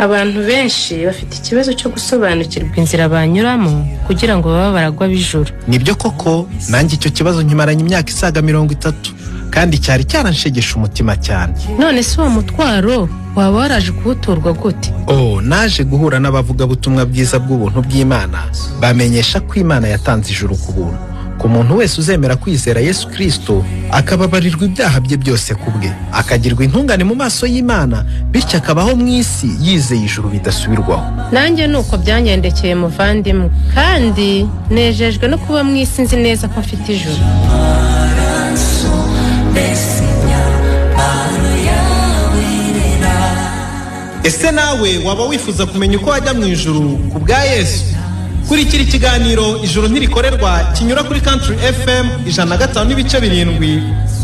abantu benshi bafite ikibazo cyo gusobanukirwa inzira banyuramo kugira ngo baba baragwa bijuru. Nibyo koko, nanjye icyo kibazo nkimaranye imyaka isaga 30 kandi cyari cyaranshegesha umutima cyane. None se uwo mutwaro waba waraje kuwuturwa gute? Naje guhura n'abavugabutumwa bwiza bw'ubuntu bw'Imana, bamenyesha ko Imana yatanze ijuru ku buntu ku muntu wese uzemera kwizera Yesu Kristo, akababarirwa ibyaha bye byose kubwe, akagirwa intungane mu maso y'Imana, bityo akabaho mu isi yizeye ijuru bidasubirwaho. Nanjye nuko byanyendekeye muvandimwe, kandi nejejwe no kuba mu isi nzi neza ko mfite ijuru. Ese nawe waba wifuza kumenya uko wajya mu ijuru ku bwa Yesu? Kurikira ikiganiro ijuru ntirikorerwa kinyura kuri Country FM 105.7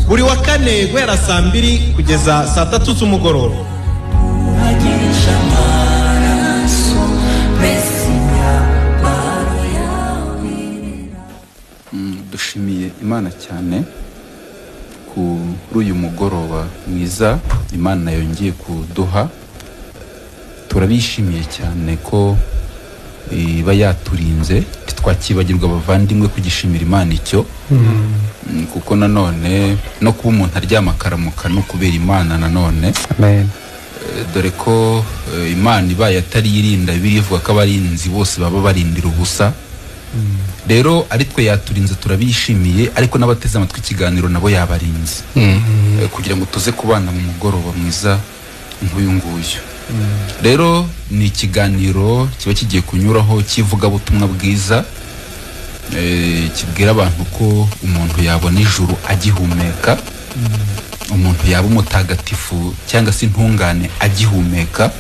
buri wa kane guhera saa 2 kugeza saa 3 z'umugoroba. Dushimiye Imana cyane kuri uyu mugoroba mwiza Imana yongeye kuduha. Turabishimiye cyane ko iba yaturinze, twakibagirwa abavandimwe kugishimira Imana icyo. Kuko nanone no kuba umuntu aryama akaramuka no kubera Imana nanone. Amen. Dore ko Imana ibaye atari yirinda birivuga ko abarinzi bose baba barindira ubusa. Rero ari twe yaturinze turabishimiye, ariko n'abateze amatwi ikiganiro nabo yabarinze kugira ngo tuze kubana mu mugoroba mwiza nk'uyu nguyu. Rero ni ikiganiro kiba kigiye kunyuraho cy'ivugabutumwa bwiza, kibwira abantu ko umuntu yabona ijuru agihumeka, umuntu yaba umutagatifu cyangwa se intungane agihumeka.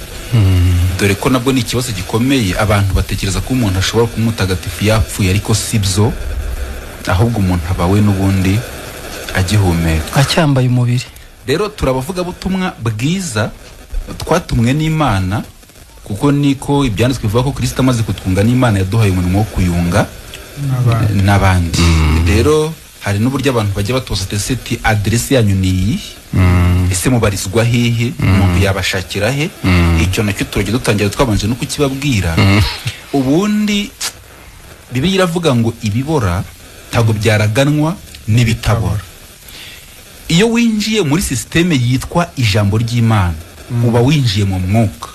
Dore ko nabwo ni ikibazo gikomeye, abantu batekereza ko umuntu ashobora kuba umutagatifu yapfuye, ariko sibyo, ahubwo umuntu abawe n'ubundi agihumeka, acyambaye umubiri. Rero turabavugabutumwa bwiza twatumwe n'Imana, kuko niko ibyanditswe bivuga ko Kristo amaze kutwunga n'Imana yaduhaye umurimo wo kuyunga n'abandi. Rero hari n'uburyo abantu bajya batoza teseti adresse yanyu ni ese mubarizwa hehe, umuntu yabashakira he. Icyo nacyo turajya dutangira twabanje no kukibabwira. Ubundi Bibiliya iravuga ngo ibibora ntago byaraganwa n'ibitabora. Iyo winjiye muri systeme yitwa ijambo ry'Imana, uba winjiye mu mwuka.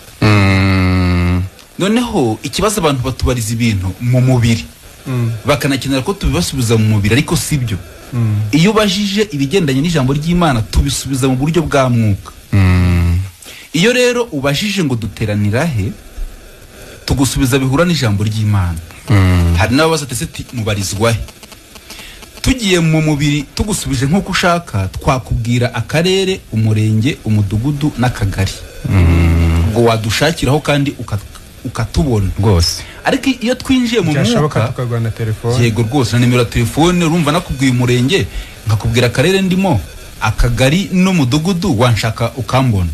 Noneho ikibazo abantu batubariza ibintu mu mubiri, bakanakenera ko tubibasubiza mu mubiri, ariko sibyo. Iyo bajije ibigendanye n'ijambo ry'Imana tubisubiza mu buryo bwa mwuka. Iyo rero ubajije ngo duteranira he, tugusubiza bihura n'ijambo ry'Imana. Hari n'ababaza ati mubarizwa he. Tugiye mu mubiri tugusubije nk'uko ushaka, twakubwira akarere, umurenge, umudugudu n'akagari. Ngo wadushakiraho kandi ukatubona rwose. Ariko iyo twinjiye mu mwuka tukagwana telefone, yego rwose, na nimero telefone, urumva nakubwiye umurenge nkakubwira akarere ndimo, akagari n'umudugudu, wanshaka ukambona.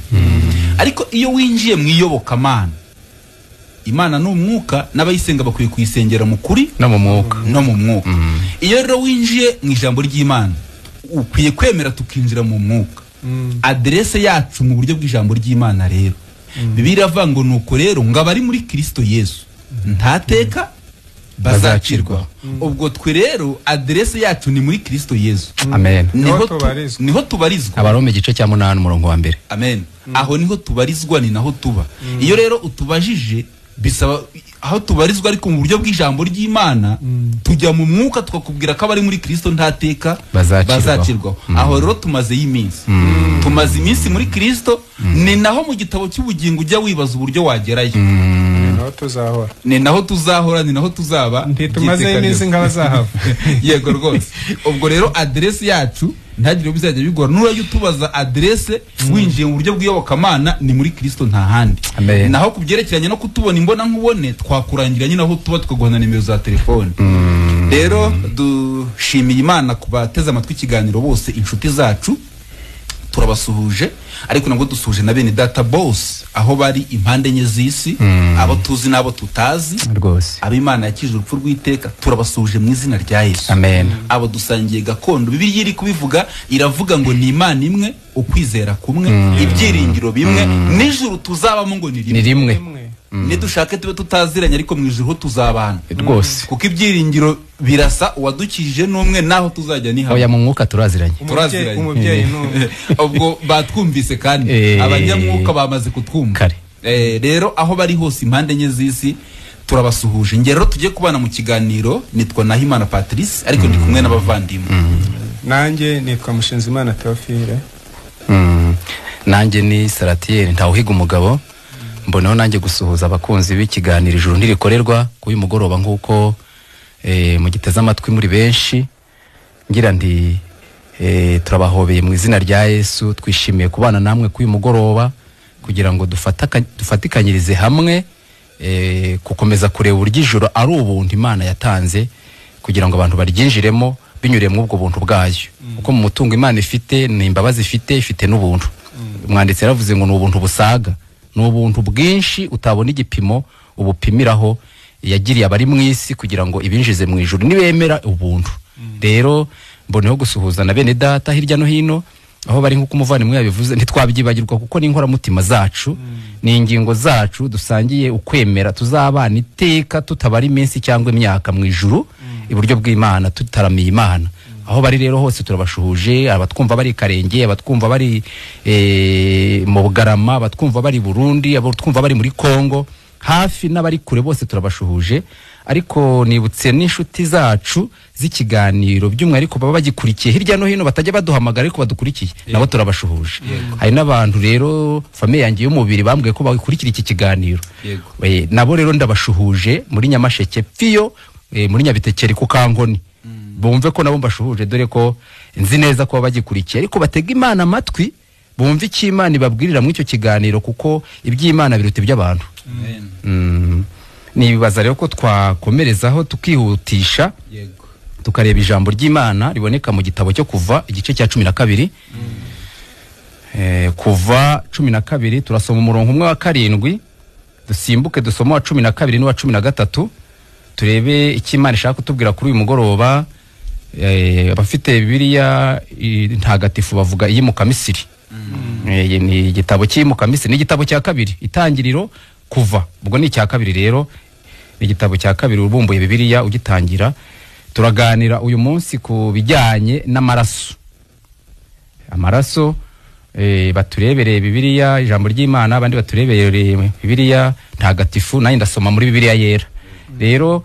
Ariko iyo winjiye mu iyobokamana, Imana ni umwuka, n'abayisenga bakwiye kuyisengera mu kuri no mu mwuka. Iyo rero winjiye mu ijambo ry'Imana, ukwiye kwemera tukinjira mu mwuka. Adresse yacu mu buryo bw'ijambo ry'Imana rero, Bibiliya iravuga ngo nuko rero ngo abari muri Kristo Yesu ntateka bazacirwa. Ubwo twe rero adresse yacu ni muri Kristo Yesu. Amen. Niho tubarizwa. Abarome igice cya 8 umurongo wa 1. Amen. Aho niho tubarizwa, ni naho tuba. Iyo rero utubajije bisaba aho tubarizwa, ariko mu buryo bw'ijambo ry'Imana tujya mu mwuka tukakubwira ko abari muri Kristo ntateka bazacirwa. Aho rero tumaze iminsi, tumaze iminsi muri Kristo, ni naho mu gitabo cy'ubugingo ujya wibaza uburyo wagerayo. Ni naho tuzahora, ni naho tuzaba. Ntitumaze iminsi nk'abazahava. Yego rwose. Ubwo rero adresse yacu ntagire bizajya bigora. Nurayo tubaza adresse winjiye mu buryo bw'iyobokamana, ni muri Kristo nta handi. Naho kubyerekeranye no kutubona imbona nkubone, twakurangira nyine aho tuba tukaguhana nimero za telefone. Rero dushimiye Imana kubateza amatwi ikiganiro bose, inshuti zacu. turabasuhuje ariko nabwo dusuhuje na bene data bose aho bari impande enye z'isi abo tuzi n'abo tutazi rwose ab'Imana yakije urupfu rw'iteka turabasuhuje mu izina rya Yesu amen abo dusangiye gakondo Bibiliya iri kubivuga iravuga ngo ni Imana imwe ukwizera kumwe ibyiringiro bimwe n'ijuru tuzabamo ngo ni rimwe nidushake tube tutaziranye ariko mu ijuru tuzabana rwose kuko ibyiringiro birasa uwadukije n'umwe naho tuzajya ni hamwe oya mu mwuka turaziranye umubyeyi ubwo batwumvise kandi abanyamwuka bamaze kutwumva rero aho bari hose impande enye z'isi turabasuhuje ngero tujye kubana mu kiganiro nitwa Nahimana Patrice ariko ndi kumwe n'abavandimwe nanjye nitwa Mushinzimana Theophile nanjye ni Salatiere ntawuhiga umugabo mboneho nanjye gusuhuza abakunzi b'ikiganiro ijuru ntirikorerwa k'uyu mugoroba nk'uko mugiteze amatwi muri benshi ngira ndi turabahobeye mu izina rya Yesu twishimiye kubana namwe k'uyu mugoroba kugira ngo dufatikanyirize hamwe gukomeza kureba uburyo ijuru ari ubuntu Imana yatanze kugira ngo abantu baryinjiremo binyuriye mu ubwo buntu bwayo uko mu mutungo Imana ifite ni imbabazi ifite n'ubuntu umwanditsi yaravuze ngo ni ubuntu busaga ni ubuntu bwinshi utabona igipimo ubupimiraho yagiriye abari mu isi kugira ngo ibinjize mu ijuru nibemera ubuntu rero mboneho gusuhuza na bene data hirya no hino aho bari nk'uko umuvandimwe yabivuze ntitwabyibagirwa kuko ni inkoramutima zacu ni ingingo zacu dusangiye ukwemera tuzabana iteka tutabara iminsi cyangwa imyaka mu ijuru iburyo bw'Imana tutaramiye Imana aho bari rero hose turabashuhuje abatwumva bari Karenge abatwumva bari mu Bugarama abatwumva bari Burundi abatwumva bari muri Kongo hafi n'abari kure bose turabashuhuje ariko nibutse n'inshuti zacu z'ikiganiro by'umwihariko baba bagikurikiye hirya no hino batajya baduhamagara ariko badukurikiye nabo turabashuhuje hari n'abantu rero famille yanjye y'umubiri bambwiye ko bakurikira iki kiganiro nabo rero ndabashuhuje muri Nyamasheke Pfiyo muri Nyabitekeri ku Kankoni bumve ko nabo mbashuhuje dore ko nzi neza ko bagikurikiye ariko batega Imana amatwi bumve iki Imana ibabwirira mu icyo kiganiro kuko iby'Imana biruta iby'abantu nibaza rero ko twakomerezaho tukihutisha tukareba ijambo ry'Imana riboneka mu gitabo cyo kuva igice cya 12 kuva 12 turasoma umurongo umwe wa 7 dusimbuke dusoma wa 12 n'uwa 13 turebe iki Imana ishaka kutubwira kuri uyu mugoroba abafite Bibiliya ntagatifu bavuga iyi Mukamisiri ni igitabo cy'Imukamisiri ni igitabo cya kabiri itangiriro kuva ubwo ni icya kabiri rero ni igitabo cya kabiri ubumbuye Bibiliya ugitangira turaganira uyu munsi ku bijyanye n'amaraso baturebereye Bibiliya ijambo ry'Imana abandi baturebereye Bibiliya ntagatifu nayo ndasoma muri Bibiliya yera rero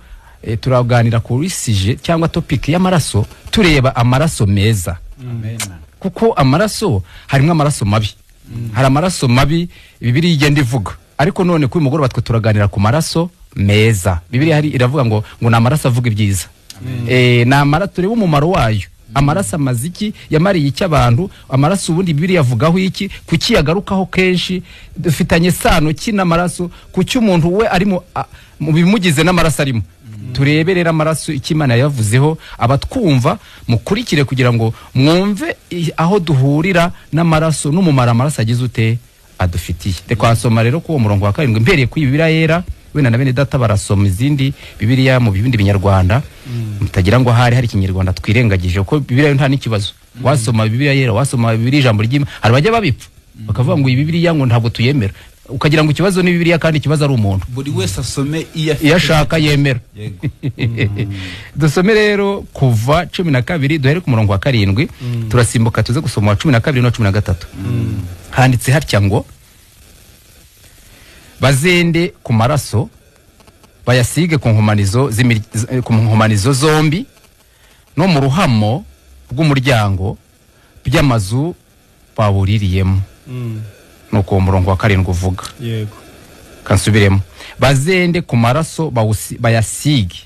turaganira kuri sije cyangwa topic y'amaraso tureba amaraso meza kuko amaraso harimo amaraso mabi hari amaraso mabi Bibiliya igenda ivuga ariko none kuri mugoroba twe turaganira ku maraso meza Bibiliya hari iravuga ngo na amaraso avuga ibyiza na amaraso tureba umumaro wayo amaraso amaziki yamariye iki abantu amaraso ubundi Bibiliya avugaho iki kuki yagarukaho kenshi dufitanye sano ki n'amaraso kuki umuntu we ari mu bimugize n'amaraso arimo tureberera amaraso ikimana yavuzeho abatwumva mukurikire kugira ngo mwumve aho duhurira n'amaraso n'umumara amaraso agize ute adufitiye twasoma rero ku murongo wa 7 mpereye ku Bibiliya yera wenda na bene data barasoma izindi Bibiliya mu bibindi binyarwanda mutagira ngo hari ikinyarwanda twirengagije ko Bibiliya nta n'ikibazo wasoma Bibiliya yera wasoma Bibiliya ijambo ry'Imana hari bajya babipfa bakavuga ngo Bibiliya ngo ntabwo tuyemera ukagira ngo ikibazo ni Bibiliya kandi ikibazo ari umuntu buri wese asome iyo ashaka yemera dusome rero kuva 12 duhere ku murongo wa 7 turasimbuka tuze gusoma wa 12 no 13 handitse hatya ngo bazende ku maraso bayasige ku nkomanizo zombi no mu ruhamo rw'umuryango by'amazu babuririyemo nuko umurongo wa 7 uvuga yego kansubiremo bazende ku maraso bayasige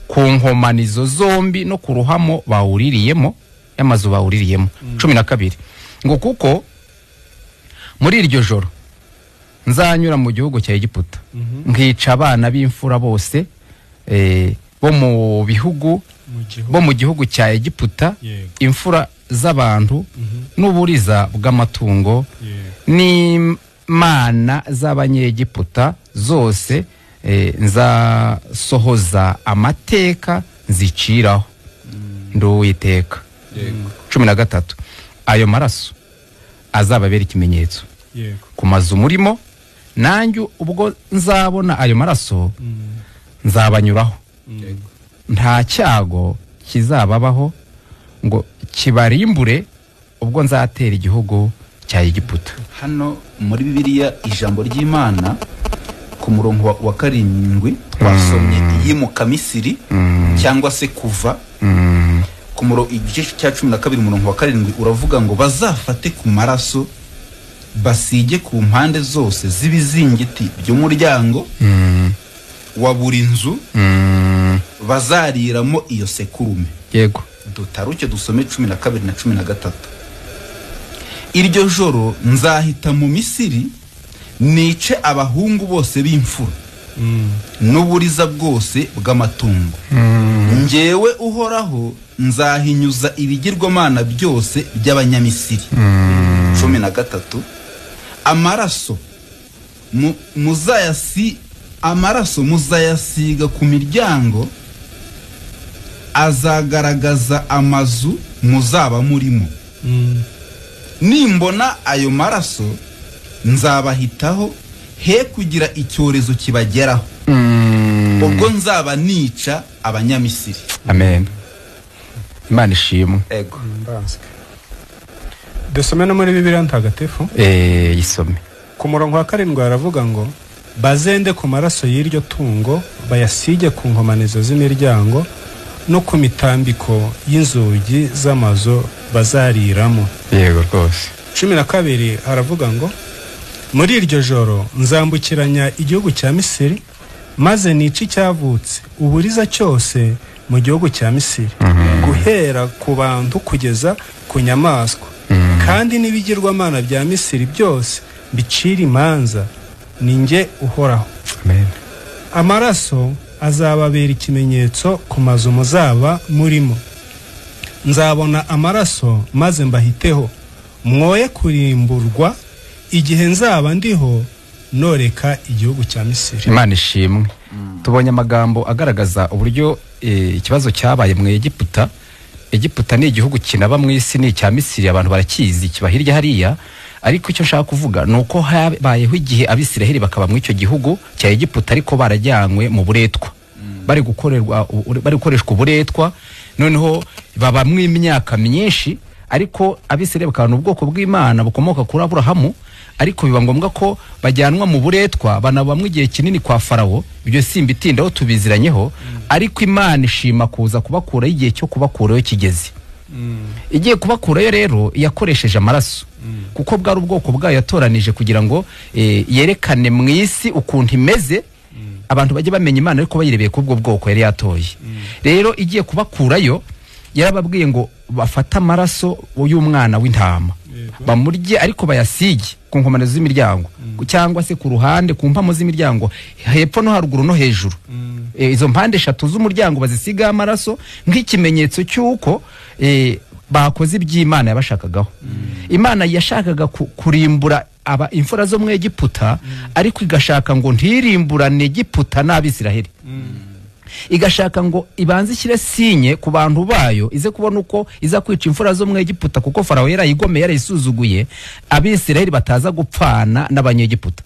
ku nkomanizo zombi no ku ruhamo bawuririyemo y'amazu bawuririyemo 12 ngo kuko muri iryo joro nzanyura mu gihugu cya Egiputa nkica abana b'imfura bose bo mu gihugu cya Egiputa imfura z'abantu n'uburiza bw'amatungo n'imana z'abanyegiputa zose nzasohoza amateka nziciraho ndi Uwiteka. 13 ayo maraso azababera ikimenyetso ku mazu murimo, nanjye ubwo nzabona ayo maraso nzabanyuraho, nta cyago kizababaho ngo kibarimbure ubwo nzatera igihugu cya Egiputa. Hano muri Bibiliya ijambo ry'Imana ku murongo wa 7 twasomye yimuka Misiri cyangwa se kuva ku murongo igice cya 12 umurongo wa 7 uravuga ngo bazafate ku maraso basige ku mpande zose z'ibizingiti by'umuryango wa buri nzu bazariramo iyo sekurume. Yego, dutaruke dusome 12 na 13. Iryo joro nzahita mu Misiri nice abahungu bose b'imfura n'uburiza bwose bw'amatungo. Njyewe Uhoraho nzahinyuza ibigirwamana byose by'abanyamisiri. 13 amaraso muzayasiga ku miryango azagaragaza amazu muzaba murimo. Nimbona ayo maraso nzabahitaho he kugira icyorezo kibageraho ubwo nzaba nica abanyamisiri. Amen. Imana ishimwe. Ego. Dusome no muri Bibiliya ntagatifu. Yisome. Ku murongo wa 7 aravuga ngo bazende ku maraso y'iryo tungo bayasige ku nkomanizo z'imiryango no ku mitambiko y'inzugi z'amazu bazariramo. Yego rwose. 12 aravuga ngo muri iryo joro nzambukiranya igihugu cya Misiri maze nici cyavutse uburiza cyose mu gihugu cya Misiri guhera ku bantu kugeza ku nyamaswa kandi n'ibigirwamana bya Misiri byose bicira imanza ninjye Uhoraho. Amen. Amaraso azababera ikimenyetso ku mazu muzaba murimo. Nzabona amaraso maze mbahiteho mwoye kurimburwa igihe nzaba ndiho noreka igihugu cya Misiri. Imana ishimwe. Tubonye amagambo agaragaza uburyo ikibazo cyabaye mu Egiputa. Egiputa ni igihugu kinaba mu isi, ni cya Misiri, abantu barakizi kiba hirya hariya, ariko icyo nshaka kuvuga nuko habayeho igihe Abisiraheli bakaba mu icyo gihugu cya Egiputa ariko barajyanywe mu buretwa, bari gukoreshwa uburetwa, noneho baba mu imyaka myinshi, ariko Abisiraheli bakabana ubwoko bw'Imana bukomoka kuri Aburahamu, ariko biba ngombwa ko bajyanwa mu buretwa banabamwe igihe kinini kwa Farawo. Ibyo simbitindaho tubiziranyeho, ariko Imana ishima kuza kubakura igihe cyo kubakurayo kigeze. Igiye kubakurayo rero yakoresheje amaraso, kuko bwari ubwoko bwayo yatoranije kugira ngo yerekane mu isi ukuntu imeze, abantu bajye bamenya Imana ariko bayirebeye ku bwo bwoko yari yatoye. Rero igiye kubakurayo yarababwiye ngo bafata amaraso y'umwana w'intama bamurye, ariko bayasige ku nkomane z'imiryango cyangwa se ku ruhande ku mpamo z'imiryango hepfo no haruguru no hejuru. Izo mpande 3 z'umuryango bazisiga amaraso nk'ikimenyetso cy'uko bakoze iby'Imana yabashakagaho. Imana yashakaga kurimbura imfura zo mu Egiputa, ariko igashaka ngo ntirimburane Egiputa n'Abisiraheli. Igashaka ngo ibanze ishyire sinye ku bantu bayo, ize kubona uko iza kwica imfura zo mu Egiputa, kuko Farawo yarayigomeye yarayisuzuguye, Abisiraheli bataza gupfana n'Abanyegiputa.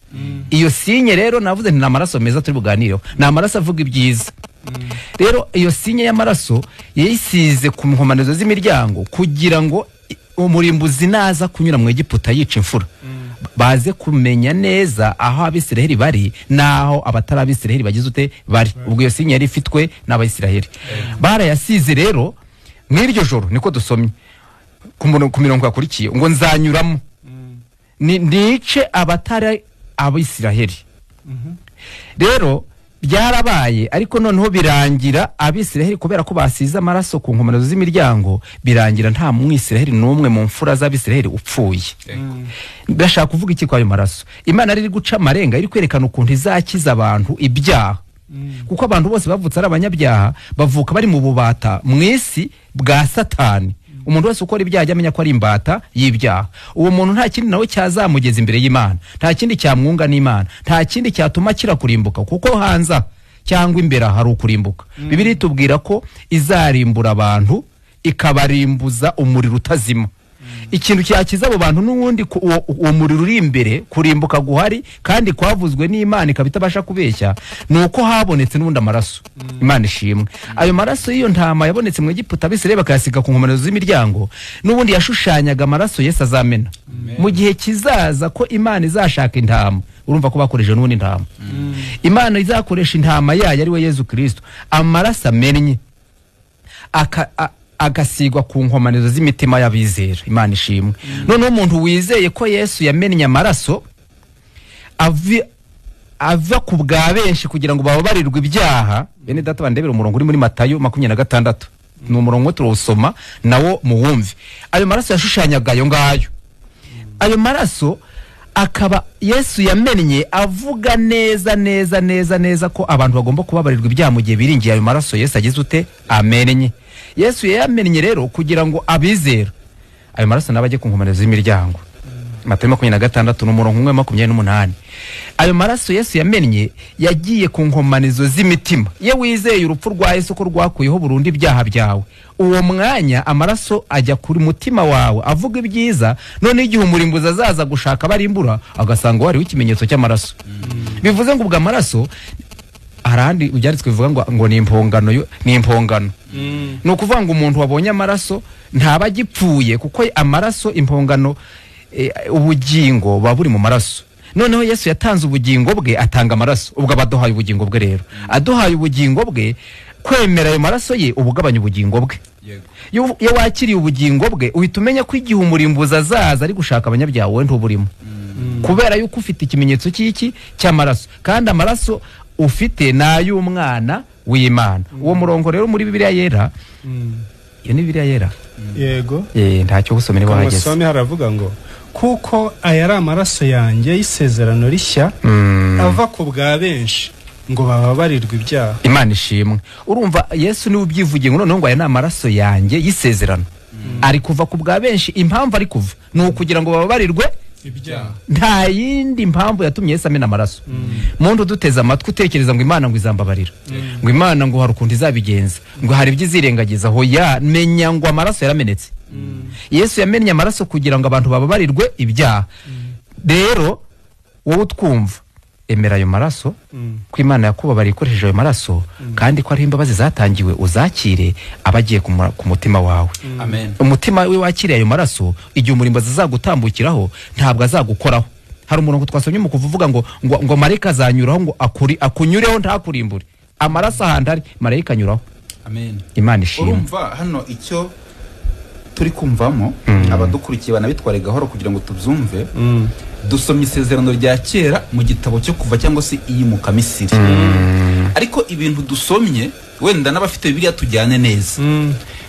Iyo sinye rero navuze nti namaraso meza turi buganireho, namaraso avuga ibyiza. Rero iyo sinye y'amaraso yayisize ku nkomanizo z'imiryango kugira ngo umurimbuzi naza kunyura mu Egiputa yica imfura baze kumenya neza aho Abisiraheli bari naho abatari Abisiraheli bagize ute bari. Ubwo iyo sinye yari ifitwe n'Abisiraheli. Barayasize rero mw'iryo joro, niko dusomye ku mirongo yakurikiye ngo nzanyuramo nice abatari Abisiraheli. Rero byarabaye, ariko noneho birangira Abisiraheli kubera ko basize amaraso ku nkomanizo z'imiryango, birangira nta Mwisiraheli n'umwe mu mfura z'Abisiraheli upfuye. Ndashaka kuvuga iki kwa ayo maraso? Imana ari guca amarenga, iri kwerekana ukuntu izakiza abantu ibyaha, kuko abantu bose bavutse ari abanyabyaha, bavuka bari mu bubata mu isi bwa Satani. umuntu wese ukora ibyaha ajya amenya ko ari imbata y'ibyaha. Uwo muntu nta kindi nawe cyazamugeza imbere y'Imana, nta kindi cyamwunga n'Imana, nta kindi cyatuma kira kurimbuka, kuko hanza cyangwa imbere hari ukurimbuka. Bibiliya itubwira ko izarimbura abantu ikabarimbuza umuriro utazima. Ikintu cyakiza abo bantu n'ubundi uwo muriro uri imbere kurimbuka guhari kandi kwavuzwe n'Imana ikabitabasha kubeshya, nuko habonetse n'ubundi amaraso. Imana ishimwe. Ayo maraso y'iyo ntama yabonetse mu Egiputa, Abisirayeli bakayasiga ku nkomanizo z'imiryango, n'ubundi yashushanyaga amaraso Yesu azamena. Mu gihe kizaza ko Imana izashaka intama, urumva ko bakoresheje n'ubundi intama. Imana izakoresha intama yayo ari we Yesu Kristo, amaraso amennye agasigwa ku nkomanizo z'imitima y'abizera. Imana ishimwe. Noneho umuntu wizeye ko Yesu yamennye amaraso ava ku bwa benshi kugira ngo bababarirwe ibyaha. Bene data bandebera umurongo uri muri Matayo 26, ni umurongo turawusoma nawo muwumve. Ayo maraso yashushanyaga ayo ngayo. Ayo maraso akaba Yesu yamennye avuga neza ko abantu bagomba kubabarirwa ibyaha mu gihe biringiye ayo maraso Yesu agize ute amennye. Yesu yamennye rero kugira ngo abizera ayo maraso nabajye ku nkomanizo z'imiryango. Matayo 26 n'umurongo 128. Ayo maraso Yesu yamennye yagiye ku nkomanizo z'imitima. Ye wizeye urupfu rwa Yesu ko rwakuyeho burundu ibyaha byawe, uwo mwanya amaraso ajya kuri mutima wawe avuga ibyiza. None igihe umurimbuzi azaza gushaka barimbura agasanga wari w'ikimenyetso cy'amaraso. Bivuze ngo ubwo amaraso arandi ubyanditswe bivuga ngo ni impongano. No kuvuga ngo umuntu wabonye amaraso ntaba gipfuye, kuko amaraso impongano ubugingo baburi mu maraso. Noneho Yesu yatanze ubugingo bwe atanga amaraso, ubwo abaduhaye ubugingo bwe rero. Aduhaye ubugingo bwe, kwemera ayo maraso ye ubugabanya ubugingo bwe. Iyo wakiriye ubugingo bwe uhita umenya ko igihe umurimbuzi azaza ari gushaka abanyabyaha wowe ntuburimo. Kubera yuko ufite ikimenyetso cy'iki cy'amaraso, kandi amaraso ufite nayo umwana w'Imana. Uwo murongo rero muri Bibiliya yera, iyo ni Bibiliya yera. Yego. Ntacyo gusomera wahageze. Umusome haravuga ngo kuko aya ari amaraso yanjye y'isezerano rishya ava ku bwa benshi ngo bababarirwe ibyaha. Imana ishimwe. Urumva Yesu niwe ubyivugiye ngo noneho ngo aya ni amaraso yanjye y'isezerano. Ari kuva ku bwa benshi. Impamvu ari kuva ni ukugira ngo bababarirwe ibyaha. Nta yindi mpamvu yatumye Yesu amena amaraso. Muntu duteze amatwi utekereza ngo Imana ngo izambabarira, ngo Imana ngo hari ukundi izabigenza, ngo hari ibyo izirengagiza. Hoya, menya ngo amaraso yaramenetse. Yesu yamennye amaraso kugira ngo abantu bababarirwe ibyaha. Rero wowe utwumva, emera ayo maraso, ko Imana yakubabariye ikoresheje ayo maraso, kandi ko ari imbabazi zatangiwe uzakire abagiye ku mutima wawe. Amen. Umutima we wakiriye ayo maraso, igihe umurimbuzi azagutambukiraho ntabwo azagukoraho. Hari umurongo twasomye mu kuvuga ngo marayika azanyuraho ngo akunyureho ntakurimbure. Amaraso ahandi ari marayika anyuraho. Amen. Imana ishimwe. Urumva hano icyo turi kumvamo, abadukurikiye banabitware gahoro kugira ngo tubyumve. Dusoma isezerano rya kera mu gitabo cyo kuva cyangwa se iyimuka Misiri. Ariko ibintu dusomye wenda n'abafite Bibiliya tujyane neza,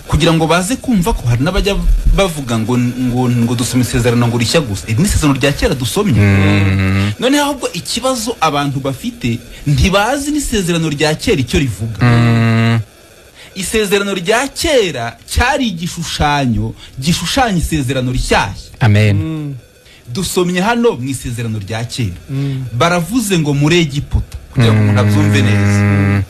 kugira ngo baze kumva ko hari n'abajya bavuga ngo dusoma isezerano ngo rishya gusa. Ni isezerano rya kera dusomye. None ahubwo ikibazo abantu bafite, ntibazi n'isezerano rya kera icyo rivuga. Isezerano rya kera cyari igishushanyo gishushanya isezerano rishyashya. Amen. Dusomye hano mu isezerano rya kera baravuze ngo muri Egiputa, kugira ngo umuntu abyumve neza.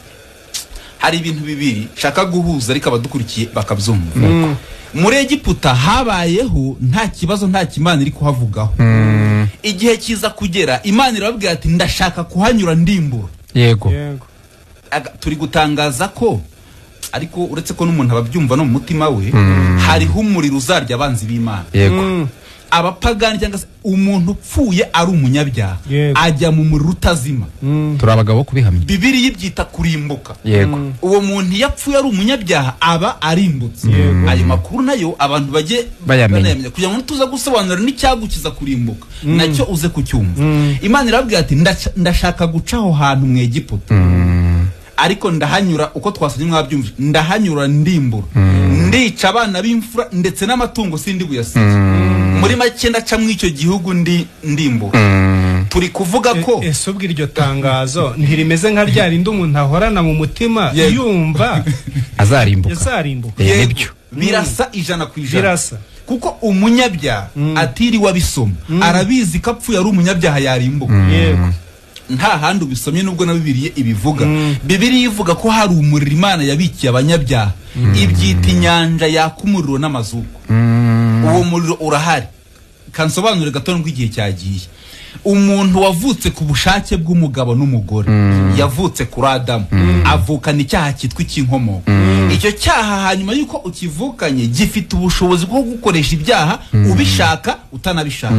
Hari ibintu bibiri shaka guhuza ariko abadukurikiye bakabyumva. Muri Egiputa habayeho nta kibazo, nta kimana iri kuhavugaho. Igihe kiza kugera Imana irababwira ati ndashaka kuhanyura ndimbura. Yego. Turi gutangaza ko ariko uretse ko n'umuntu ababyumva no mu mutima we, hariho umuriro uzarya abanzi b'Imana. Yego. Abapagani cyangwa se umuntu upfuye ari umunyabyaha ajya mu muriro utazima. Turi abagabo kubihamya. Bibiliya ibyita kurimbuka. Yego. Uwo muntu yapfuye ari umunyabyaha aba arimbutse. Ayo makuru nayo abantu bajye bayamenya kugira ngo tuza gusobanura n'icyagukiza kurimbuka nacyo uze kucyumva. Imana irabwira ati ndashaka gucaho hantu mu Egiputa, ariko ndahanyura uko twasanye mwabyumvise, ndahanyura ndimbura, ndica abana b'imfura ndetse n'amatungo sindi buyasize. Muri make ndaca mu icyo gihugu ndimbura. Turi kuvuga ko ese ubwo iryo tangazo ntirimeze nka rya rindi umuntu ahorana mu mutima yumva azarimbuka. Yazarimbuka. Nibyo. birasa ijana ku ijana birasa kuko umunyabyaha atiriwe abisoma arabizi ko apfuye ari umunyabyaha yarimbuka yego nta handi ubisomye nubwo na Bibiliya ibivuga Bibiliya ivuga ko hari umuriro Imana yabikiye abanyabyaha ibyita inyanja yaka umuriro n'amazuku uwo muriro urahari kansobanure gato nk'igihe cyagiye umuntu wavutse ku bushake bw'umugabo n'umugore yavutse kuri Adamu avukana icyaha cyitwa icy'inkomoko icyo cyaha hanyuma yuko ukivukanye gifite ubushobozi bwo gukoresha ibyaha ubishaka utanabishaka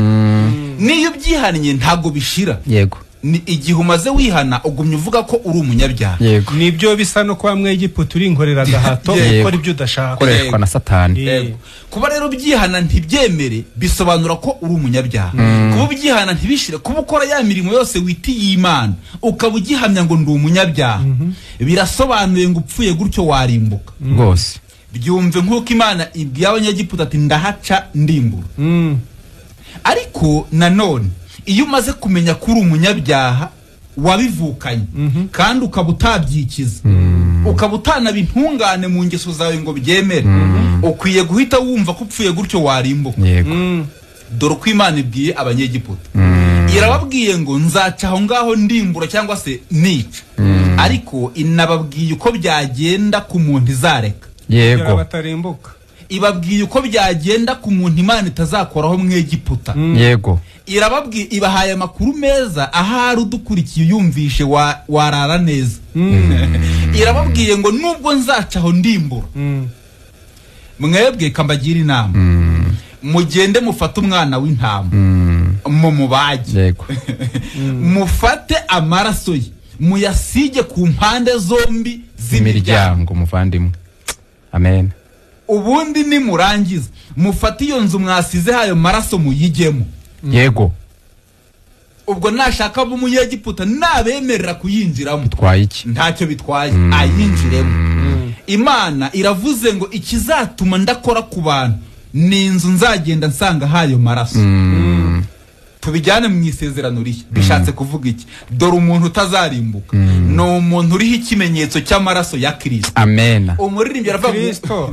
niyo byihannye ntago bishira yego ni igihe umaze wihana ugumye uvuga ko uri umunyabyaha nibyo bisa no kwa Mwegiputa uri inkorera gahato ukora ibyo udashaka koreshwa na Satani yego kuba rero byihana ntibyemere bisobanura ko uri umunyabyaha kuba byihana ntibishire kuba ukora ya mirimo yose witiye Imana ukaba ugihamya ngo ndi umunyabyaha birasobanuye ngo upfuye gutyo warimbuka rwose byumve nk'uko Imana ibwiye abanyagiputa ati ndahaca ndimbura ariko nanone iyo umaze kumenya ko uri umunyabyaha wabivukanye kandi ukaba utabyikiza ukaba utanabintungane mu ngeso zawe ngo byemere ukwiye guhita wumva ko upfuye gutyo warimbuka dore uko Imana ibwiye abanyegiputa irababwiye ngo nzaca aho ngaho ndimbura cyangwa se nica ariko inababwiye uko byagenda ku muntu izareka yego batarimbuka ibabwiye uko byagenda ku muntu Imana itazakoraho Mwegiputa yego irababwiye ibahaye amakuru meza ahari udukurikiye yumvishe warara neza irababwiye ngo nubwo nzacaho ndimbura mwebwe kambagira inama mugende mufate umwana w'intama mu mubage yego mufate amaraso ye muyasige ku mpande zombi z'imiryango muvandimwe amen ubundi nimurangiza mufate iyo nzu mwasize hayo maraso muyigemo yego ubwo nashaka b'umunyegiputa nabemerera kuyinjiramo bitwaye iki ntacyo bitwaye ayinjiremo Imana iravuze ngo ikizatuma ndakora ku bantu ni inzu nzagenda nsanga hayo maraso tubijyane mu isezerano rishya bishatse kuvuga iki dore umuntu utazarimbuka no umuntu uriho ikimenyetso cy'amaraso ya Kristo amen umuririmbyi aravuga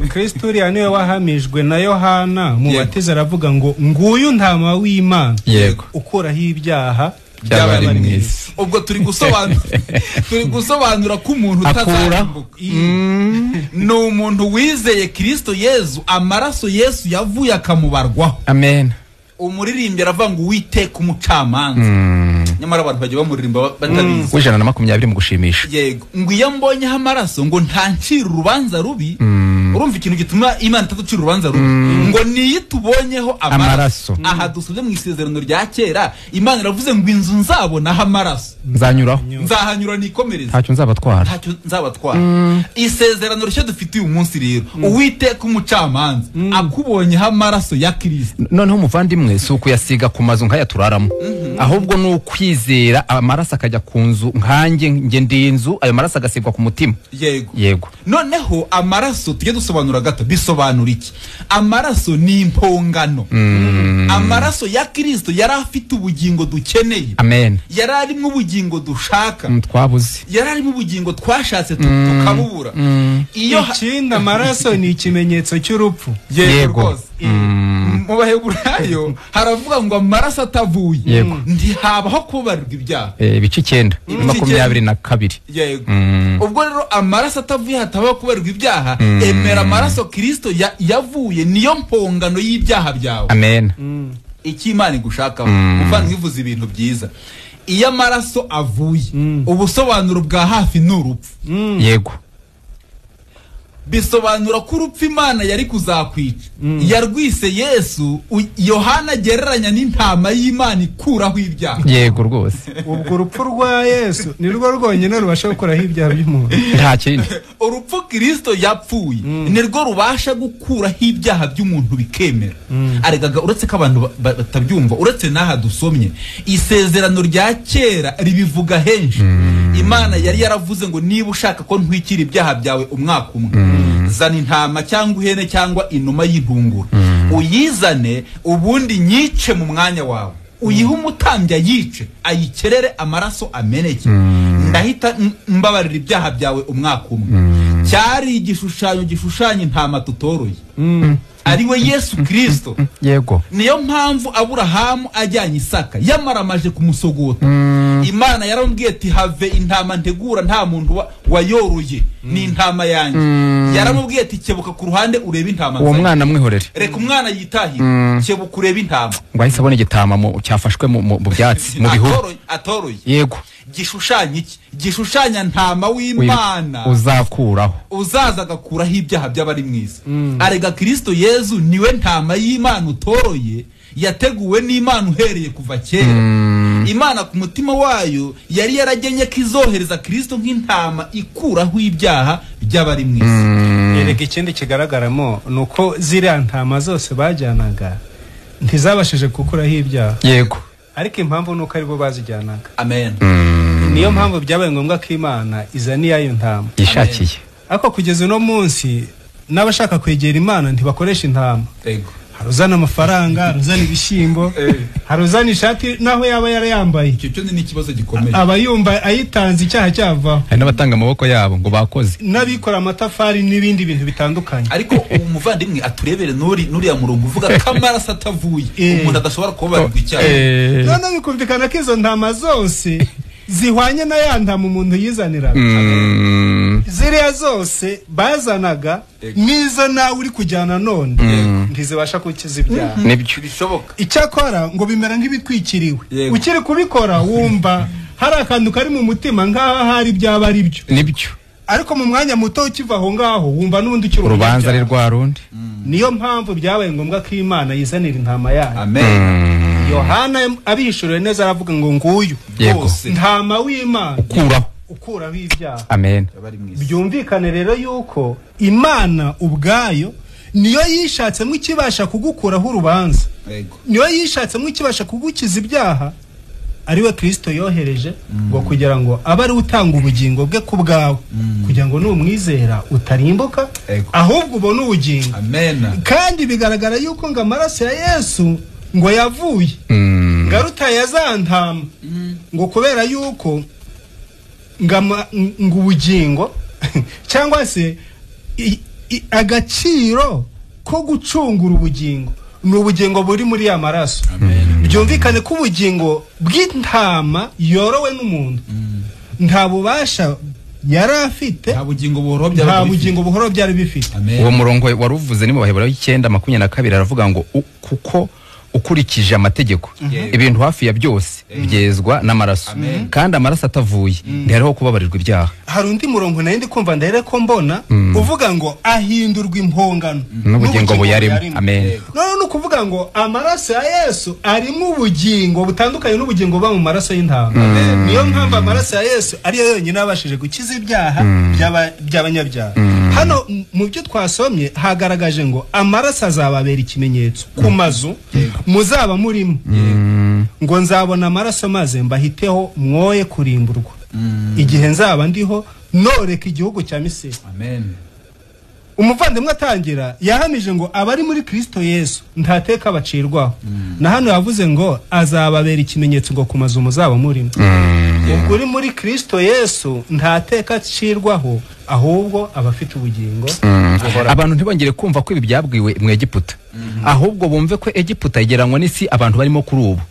Kristo uriya niwe wahamijwe na Yohana umubatiza aravuga ngo nguyu ntama w'Imana yego ukuraho ibyaha by'abari mu isi ubwo turi gusobanura ko umuntu utazarimbuka ni umuntu wizeye Kristo Yesu amaraso Yesu yavuye akamubarwaho amen umuririmbyi aravuga ngo Uwiteka umucamanza nyamara abantu bajya bamuririmba batabizi w'ijana na 20 mu gushimisha yego ngo iyo mbonyeho amaraso ngo ntancira urubanza rubi urumva ikintu gituma Imana itaducira urubanza rubi ngo niyo tubonyeho amaraso aha dusubye mu isezerano rya kera Imana iravuze ngo inzu nzabonaho amaraso nzanyuraho nzahanyura nikomereza ntacyo nzabatwara isezerano rishya dufite uyu munsi rero Uwiteka umucamanza akubonyeho amaraso ya Kristo noneho umuvandimwe si ukuyasiga ku mazu nk'aya turaramo ahubwo ni ukwizera amaraso akajya ku nzu nkanjye nge ndi inzu ayo maraso agasigwa ku mutima yego noneho amaraso tujye dusobanura gato bisobanura iki amaraso ni impongano amaraso ya Kristo yari afite ubugingo dukeneye amen yari arimo ubugingo dushaka twabuze yari arimo ubugingo twashatse tukabubura iyo ikindi amaraso ni ikimenyetso cy'urupfu yego mu Baheburayo haravuga ngo amaraso atavuye ntihabaho kubarirwa ibyaha ibice 9 22 yego ubwo rero amaraso atavuye hatabaho kubarirwa ibyaha emera amaraso Kristo yavuye niyo mpongano y'ibyaha byawe amen iki Imana igushakaho uvana nkivuza ibintu byiza iyo amaraso avuye ubusobanuro bwa hafi n'urupfu yego bisobanura ko urupfu Imana yari kuzakwica yarwise Yesu Yohana agereranya n'intama y'Imana ikuraho ibyaha yego rwose ubwo urupfu rwa Yesu ni rwo rwonyine rubasha gukuraho ibyaha by'umuntu nta kindi urupfu Kristo yapfuye ni rwo rubasha gukuraho ibyaha by'umuntu bikemera aregaga uretse ko abantu batabyumva uretse n'aha dusomye isezerano rya kera ribivuga henshi Imana yari yaravuze ngo niba ushaka ko ntwikira ibyaha byawe umwaka umwe zana intama cyangwa ihene cyangwa inuma y'intungura uyizane ubundi nyice mu mwanya wawe uyihe umutambya yice ayikerere amaraso ameneke ndahita mbabarira ibyaha byawe umwaka umwe cyari igishushanyo gishushanya intama tutoroye ariwe Yesu Kristo. Yego. Niyo mpamvu Aburahamu ajyanye Isaka yamaramaje kumusogota. Imana yaramubwiye ati have intama ntegura nta muntu wayoroye ni intama yanjye. Yaramubwiye ati kebuka ku ruhande urebe intama uwo mwana mwihorere reka umwana yitahira kebuka urebe intama ngo ahise abone igitama cyafashwe mu byatsi mu bihuru atoroye. Yego. Gishushanya iki? Gishushanya ntama w'Imana uzakuraho uzaza agakuraho ibyaha by'abari mwiza. Arega Kristo Yesu niwe ntama y'Imana utoroye yateguwe n'Imana uhereye kuva kera. Imana ku mutima wayo yari yaragenye kizohereza Kristo nk'intama ikuraho ibyaha by'abari mwiza. Erega ikindi kigaragaramo nuko ziriya ntama zose bajyanaga ntizabashije gukuraho ibyaha. Yego. Ariko impamvu nuko aribo bazijyanaga. Amen. Niyo mpamvu byabaye ngombwa ko Imana izani yayo ntama yishakiye. Ariko kugeza no munsi n'abashaka kwegera Imana ntibakoresha intama. Yego. Haruzana amafaranga, haruzana ibishyimbo, haruzana ishati naho yaba yarayambaye. Icyo cyo ni ikibazo gikomeye. Abayumva ayitanze icyaha cyava. Hari n'abatanga amaboko yabo ngo bakoze. N'abikora amatafari n'ibindi bintu bitandukanye. Ariko umuvandimwe aturebere nuri ya murongo uvuga kamaraso atavuye umuntu adashobora kubarirwa icyaha. None bikumvikana ko izo ntama zose zihwanye na ya ntama umuntu yizaniraga. Ziriya zose bazanaga nizo nawe uri kujyana none ntizibasha kukiza ibyaha. Nibyo bishoboka. Icyakora ngo bimera nk'ibitwikiriwe. Ukiri kubikora wumva hari akantu kari mu mutima nk'aho hari byaba ari byo. Nibyo. Ariko mu mwanya muto ukiva aho ngaho wumva n'ubundi ukiri urubanza ari rwa rundi. Niyo mpamvu byabaye ngombwa ko Imana yizanira intama yayo. Amen. Yohana abishuriwe neza aravuga ngo nguyu ntama w'Imana ukuraho ibyaha. Amen. Byumvikane rero yuko Imana ubwayo niyo yishatsemo ikibasha kugukuraho urubanza. Niyo yishatsemo ikibasha kugukiza ibyaha. Ariwe Kristo yohereje ngo kugira ngo abe ari utanga ubugingo bwe ku bwawe kugira ngo numwizera utarimbuka ahubwo ubone ubugingo. Amen. Kandi bigaragara yuko ngo amaraso ya Yesu ngo yavuye ngaruta yazantama ngo kubera yuko ngo ubugingo cyangwa se agaciro ko gucungura ubugingo n'ubugingo buri muri ya maraso. Byumvikane ko ubugingo bw'intama yorowe n'umuntu nta bubasha yari afite, nta bugingo buhoro byari bifite. Uwo murongo waruvuze ni mu Baheburayo 9:22 aravuga ngo kuko ukurikije amategeko ibintu hafi ya byose byezwa n'amaraso kandi amaraso atavuye ndihariho kubabarirwa ibyaha. Hari undi murongo nayo ndi kumva ndahera ko mbona uvuga ngo ahindurwa impongano n'ubugingo buyarimo. Amen. None nukuvuga ngo amaraso ya Yesu arimo ubugingo butandukanye n'ubugingo buba mu maraso y'intama. Niyo mpamvu amaraso ya Yesu ariyo yonyine abashije gukiza ibyaha by'abanyabyaha. Hano mu byo twasomye hagaragaje ngo amaraso azababera ikimenyetso ku mazu muzaba murimo ngo nzabona amaraso maze mbahiteho mwoye kurimburwa igihe nzaba ndiho noreka igihugu cya Misiri. Amen. Umuvandimwe atangira yahamije ngo abari muri Kristo Yesu ntateka bacirwaho. Na hano yavuze ngo azababera ikimenyetso ngo ku mazu muzaba murimo. Uri muri Kristo Yesu ntateka acirwaho ahubwo abafite ubugingo. Abantu ntibongere kumva ko ibi byabwiwe mu Egiputa, ahubwo bumve ko Egiputa igeranwa n'isi abantu barimo kuri ubu.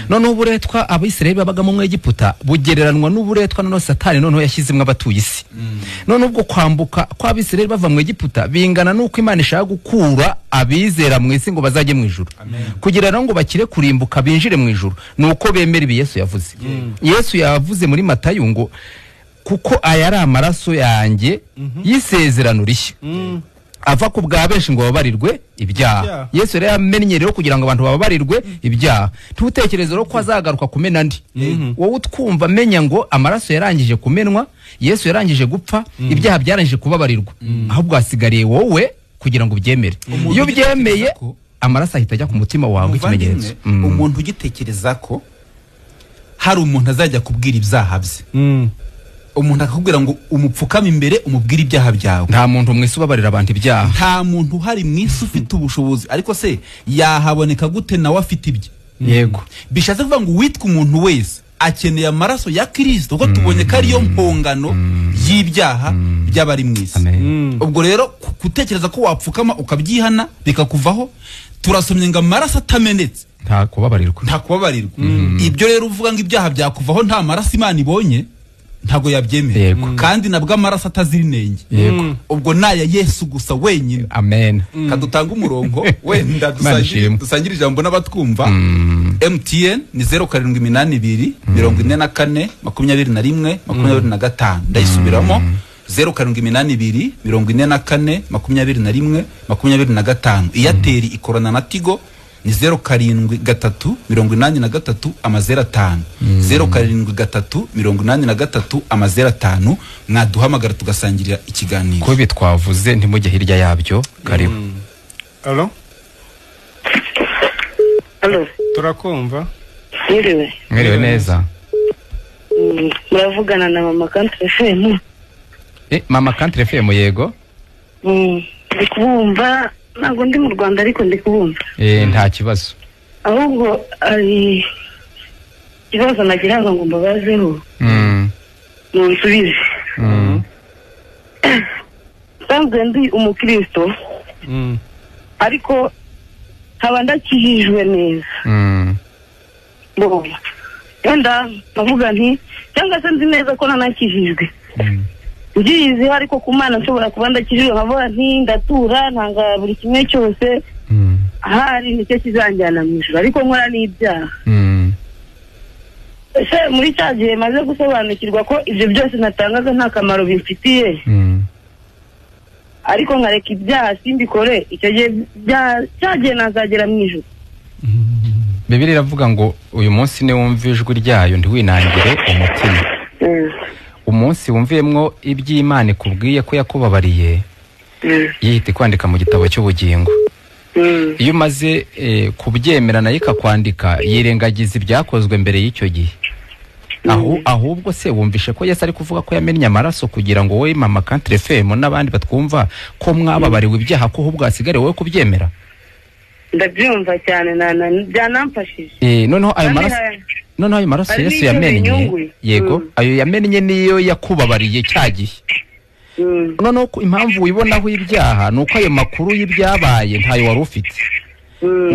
None uburetwa Abisirayeli babagamo mu Egiputa bugereranwa n'uburetwa none Satani none yashyizimwe abatuye isi. None ubwo kwambuka kwa Abisirayeli bava mu Egiputa bingana nuko Imana ishaka gukura abizera mu isi ngo bazajye mu ijuru kugira ngo bakire kurimbuka binjire mu ijuru. Nuko bemera ibi Yesu yavuze. Yesu yavuze muri Matayo ngo kuko aya ari amaraso yanjye y'isezerano rishya ava ku bwa benshi ngo babarirwe ibyaha. Yesu rero yamennye rero kugira ngo abantu bababarirwe ibyaha. Tutekereze rero ko azagaruka kumena ndi. Wowe utwumva menya ngo amaraso yarangije kumenwa, Yesu yarangije gupfa, ibyaha byarangije kubabarirwa, ahubwo hasigariye wowe kugira ngo ubyemere. Iyo byemeye amaraso ahita ajya ku mutima wawe ikimenyetso. Umuntu ugitekereza ko hari umuntu azajya kubwira ibyaha bye, umuntu akakubwira ngo umupfukame imbere umubwire ibyaha byawe. Nta muntu mwese ubabarira abantu ibyaha. Nta muntu uhari mwese ufite ubushobozi. Ariko se yahaboneka gute nawe afite ibye? Yego. Bishatse kuvuga ngo witwa umuntu wese akeneye amaraso ya Kristo, kuko tubonye ko ariyo mpongano y'ibyaha by'abari mu isi. Ubwo rero gutekereza ko wapfukama ukabyihana bikakuvaho, turasomye ngo amaraso atamenetse nta kubabarirwa. Ibyo rero uvuga ngo ibyaha byakuvaho nta maraso Imana ibonye, ntago yabyemeye. Kandi nabwo amaraso atazira inenge. Ubwo naya Yesu gusa wenyine. Amen. Kadutanga umurongo wenda dusangira ijambo n'abatwumva. MTN ni 0782 44 21 25. Ndayisubiramo 0782 44 21 25. Iyateri ikorana na Tigo ni 0783 83 5 0783 83 5. Mwaduhamagara tugasangirira ikiganiro. Ko bitwavuze ntimujye hirya yabyo. Karibu. Allo? Allo? Turakumva? Mwiriwe neza. Muravugana na mama Country FM. Mama Country FM yego? Ndi kubumva, ntabwo ndi mu Rwanda ariko ndi kubumva. Nta kibazo. Ahubwo ari ikibazo nagira ngo mbabazeho. Nsubize. Sanzwe ndi umukristo. Ariko nkaba ndakijijwe neza. Wenda navuga nti cyangwa se nzi neza ko nanakijijwe. Ngize ariko ku Mana nshobora kuba ndakijijwe, nkavuga nti ndatura ntanga buri kimwe cyose. Hari nicyo kizanjyana mu ijuru, ariko nkora n'ibyaha. Ese muri cya gihe maze gusobanukirwa ko ibyo byose natangaga nta kamaro bimfitiye, ariko nkareka ibyaha simbikore, icyo gihe cyagiye nazagera mu ijuru. Bibiliya iravuga ngo uyu munsi ne wumva ijwi ryayo ntiwinangire umutima. Umunsi wumviyemwo iby'Imana ikubwiye ko yakubabariye, yihita kwandika mu gitabo cy'ubugingo. Iyo umaze kubyemera nayo ikakwandika, yirengagiza ibyakozwe mbere y'icyo gihe. Ahubwo se wumvishe ko Yesu ari kuvuga ko yamennye amaraso kugira ngo wowe mama Country FM n'abandi batwumva ko mwababariwe ibyaha, ko ahubwo hasigare wowe kubyemera? Ndabyumva cyane byanamfashije. Noneho ayo maraso Yesu yamennye, yego, ayo yamennye niyo yakubabariye cya gihe. Noneho impamvu wibonaho ibyaha nuko ayo makuru y'ibyabaye ntayo wari ufite.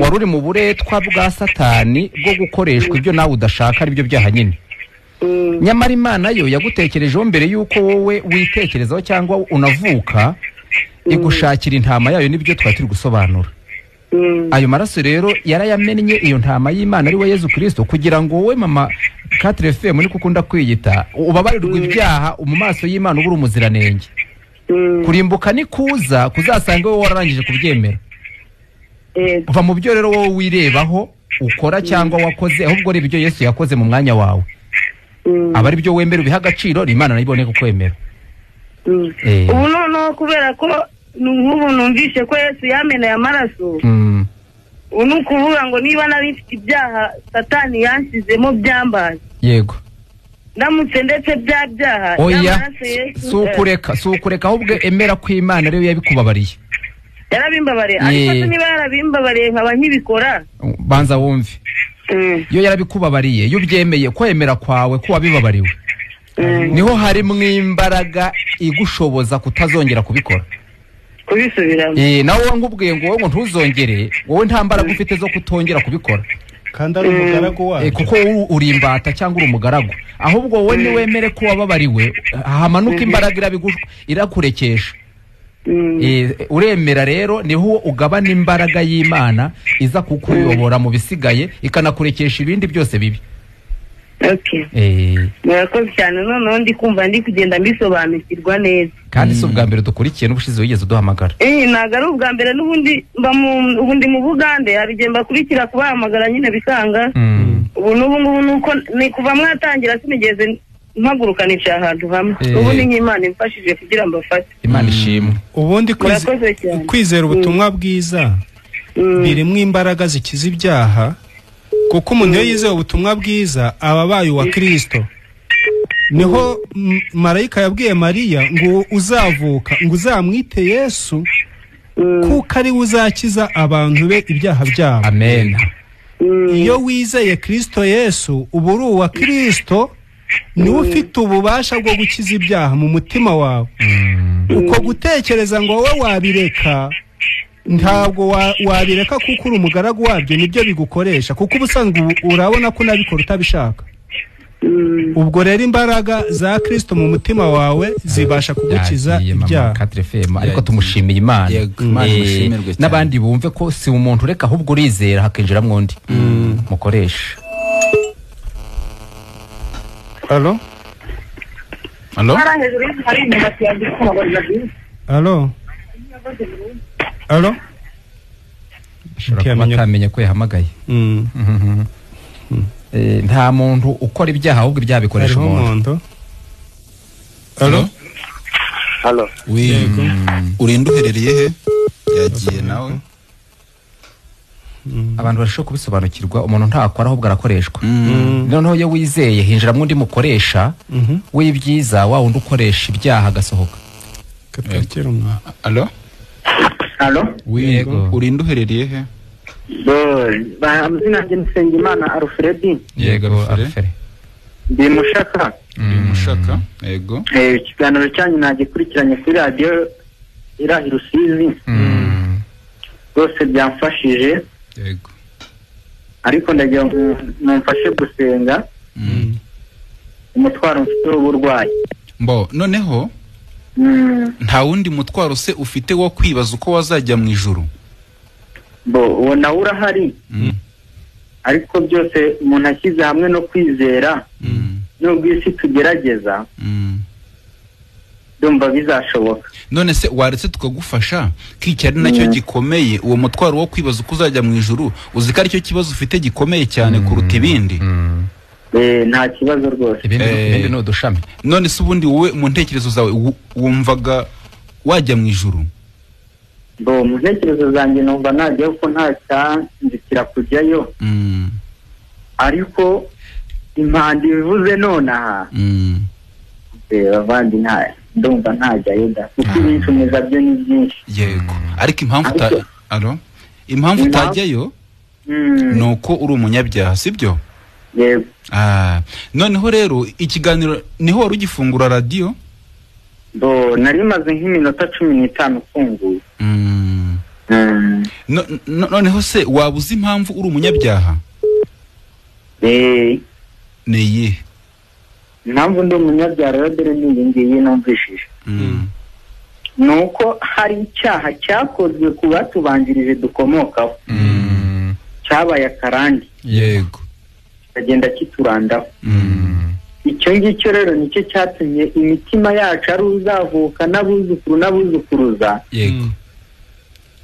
Wari uri mu buretwa bwa Satani bwo gukoreshwa ibyo nawe udashaka, ari byo byaha nyine. Nyamara Imana yo yagutekerejeho mbere yuko wowe witekerezaho cyangwa unavuka, igushakira intama yayo, nibyo twari turi gusobanura. Ayo maraso rero yarayamennye, iyo ntama y'Imana ari we Yesu Kristo, kugira ngo wowe mama Country FM ni kukunda kwiyita ubabarirwa ibyaha mu maso y'Imana ubura umuziranenge. Kurimbuka ni kuza kuzasanga wowe wararangije kubyemera. Uva mu byo rero wowe wirebaho ukora cyangwa wakoze, ahubwo reba ibyo Yesu yakoze mu mwanya wawe. Aba ari byo wemera, ubiha agaciro, Imana nayibone kukwemera. Ubu noneho kubera ko nk'ubu numvishe ko Yesu yameneye amaraso, ubu ni ukuvuga ngo niba nari mfite ibyaha Satani yanshyizemo byambaye, yego, ndamutse ndetse bya byaha y'amaraso Yesu, si ukureka ahubwo emera ko Imana ariyo yabikubabariye. Yarabimbabariye, ariko se niba yarabimbabariye nkaba nkibikora, banza wumve. Iyo yarabikubabariye, iyo ubyemeye kwemera kwawe ko wabibabariwe, niho harimo imbaraga igushoboza kutazongera kubikora, kubisubiramo. Nawe nkubwiye ngo wowe ntuzongere, wowe nta mbaraga ufite zo kutongera kubikora, kandi ari umugaragu wawe, kuko uri imbata cyangwa uri umugaragu. Ahubwo wowe niwemere ko wababariwe, hamanuka imbaraga irakurekesha. Uremera rero niho ugabana imbaraga y'Imana iza kukuyobora mu bisigaye, ikanakurekesha ibindi byose bibi. Murakoze cyane, noneho ndi kumva ndi kugenda mbisobanukirwa neza. Kandi si ubwa mbere dukurikiye, n'ubushize wigeze uduhamagara. Ntabwo ari ubwa mbere, n'ubundi ubundi mu Bugande hari igihe mbakurikira kubahamagara nyine bikanga. Ubu n'ubu nuko ni kuva mwatangira sinigeze mpagurukanisha ahantu hamwe. Ubundi nk'Imana imfashije kugira mbafate. Imana ishimwe. Ubundi kwizera ubutumwa bwiza birimo imbaraga zikiza ibyaha, kuko umuntu iyo yizeye ubutumwa bwiza aba abaye uwa Kristo. Niho marayika yabwiye Mariya ngo uzavuka ngo uzamwite Yesu, kuko ari uzakiza abantu be ibyaha byabo. Amen. Iyo wizeye Kristo Yesu uba uri uwa Kristo, niwe ufite ububasha bwo gukiza ibyaha mu mutima wawe. Uko gutekereza ngo wowe wabireka ntabwo wabireka kuko uri umugaragu wabyo, nibyo bigukoresha, kuko ubusanzwe urabona ko unabikora utabishaka. Ubwo rero imbaraga za Kristo mu mutima wawe zibasha kugukiza ibyaha. Ariko tumushimiye Imana. N'abandi bumve ko si umuntu ureka ahubwo urizera hakinjiramo undi mukoresha. Allo? Allo? Allo? Allo? Ntiyamenye ko yahamagaye. Nta muntu ukora ibyaha ahubwo ibyaha bikoresha umuntu. Allo? Allo? Urinde uherereye he? Yagiye nawe. Abantu barashobora kubisobanukirwa, umuntu ntakora ahubwo arakoreshwa. Noneho iyo wizeye hinjira mwundi mukoresha w'ibyiza, wa wundi ukoresha ibyaha agasohoka. Allo? Allo? Urinde uherereye he? Amazina yanjye Nsengimana Alfred. Yego Alfred. Ndi Mushaka. Mushaka. Yego. Ikiganiro cyanyu nagikurikiranye kuri radio irahi Rusizi. Rwose byamfashije. Yego. Ariko ndagira ngo mumfashe gusenga. Umutwaro mfite w'uburwayi. Mbo noneho nta wundi mutwaro se ufite wo kwibaza uko wazajya mu ijuru? Uwo nawe urahari. Ariko byose umuntu ashyize hamwe no kwizera nubwo isi tugerageza ndumva bizashoboka. None se waretse tukagufasha k'icyari nacyo gikomeye, uwo mutwaro wo kwibaza uko uzajya mu ijuru uzi ko aricyo kibazo ufite gikomeye cyane kuruta ibindi? Nta kibazo rwose. Ibindi ni udushami. None se ubundi wowe mu ntekerezo zawe wumvaga wajya mu ijuru? Mu ntekerezo zanjye numva najyaho ko nta cyanzitira kujyayo. Ariko impanda ibivuze nonaha bavandi ndumva ntajyayo da, kuko ibintumiza byo ni byinshi. Yego. Ariko impamvu utajyayo ni uko uri umunyabyaha, sibyo? Yego. Noneho rero ikiganiro niho wari ugifungura radio? Nari maze nk'iminota 15 ufunguye. Noneho se waba uzi impamvu uri umunyabyaha? Ni iyihe impamvu ndi umunyabyaha? Rero dore n'iyi ngiyi numvishije. Nuko hari icyaha cyakozwe ku batubanjirije dukomokaho, cyabaye akarande. Yego. kikagenda kiturandaho. Icyo ngicyo rero nicyo cyatumye imitima yacu ari uzavuka n'abuzukuru n'abuzukuruza. Yego.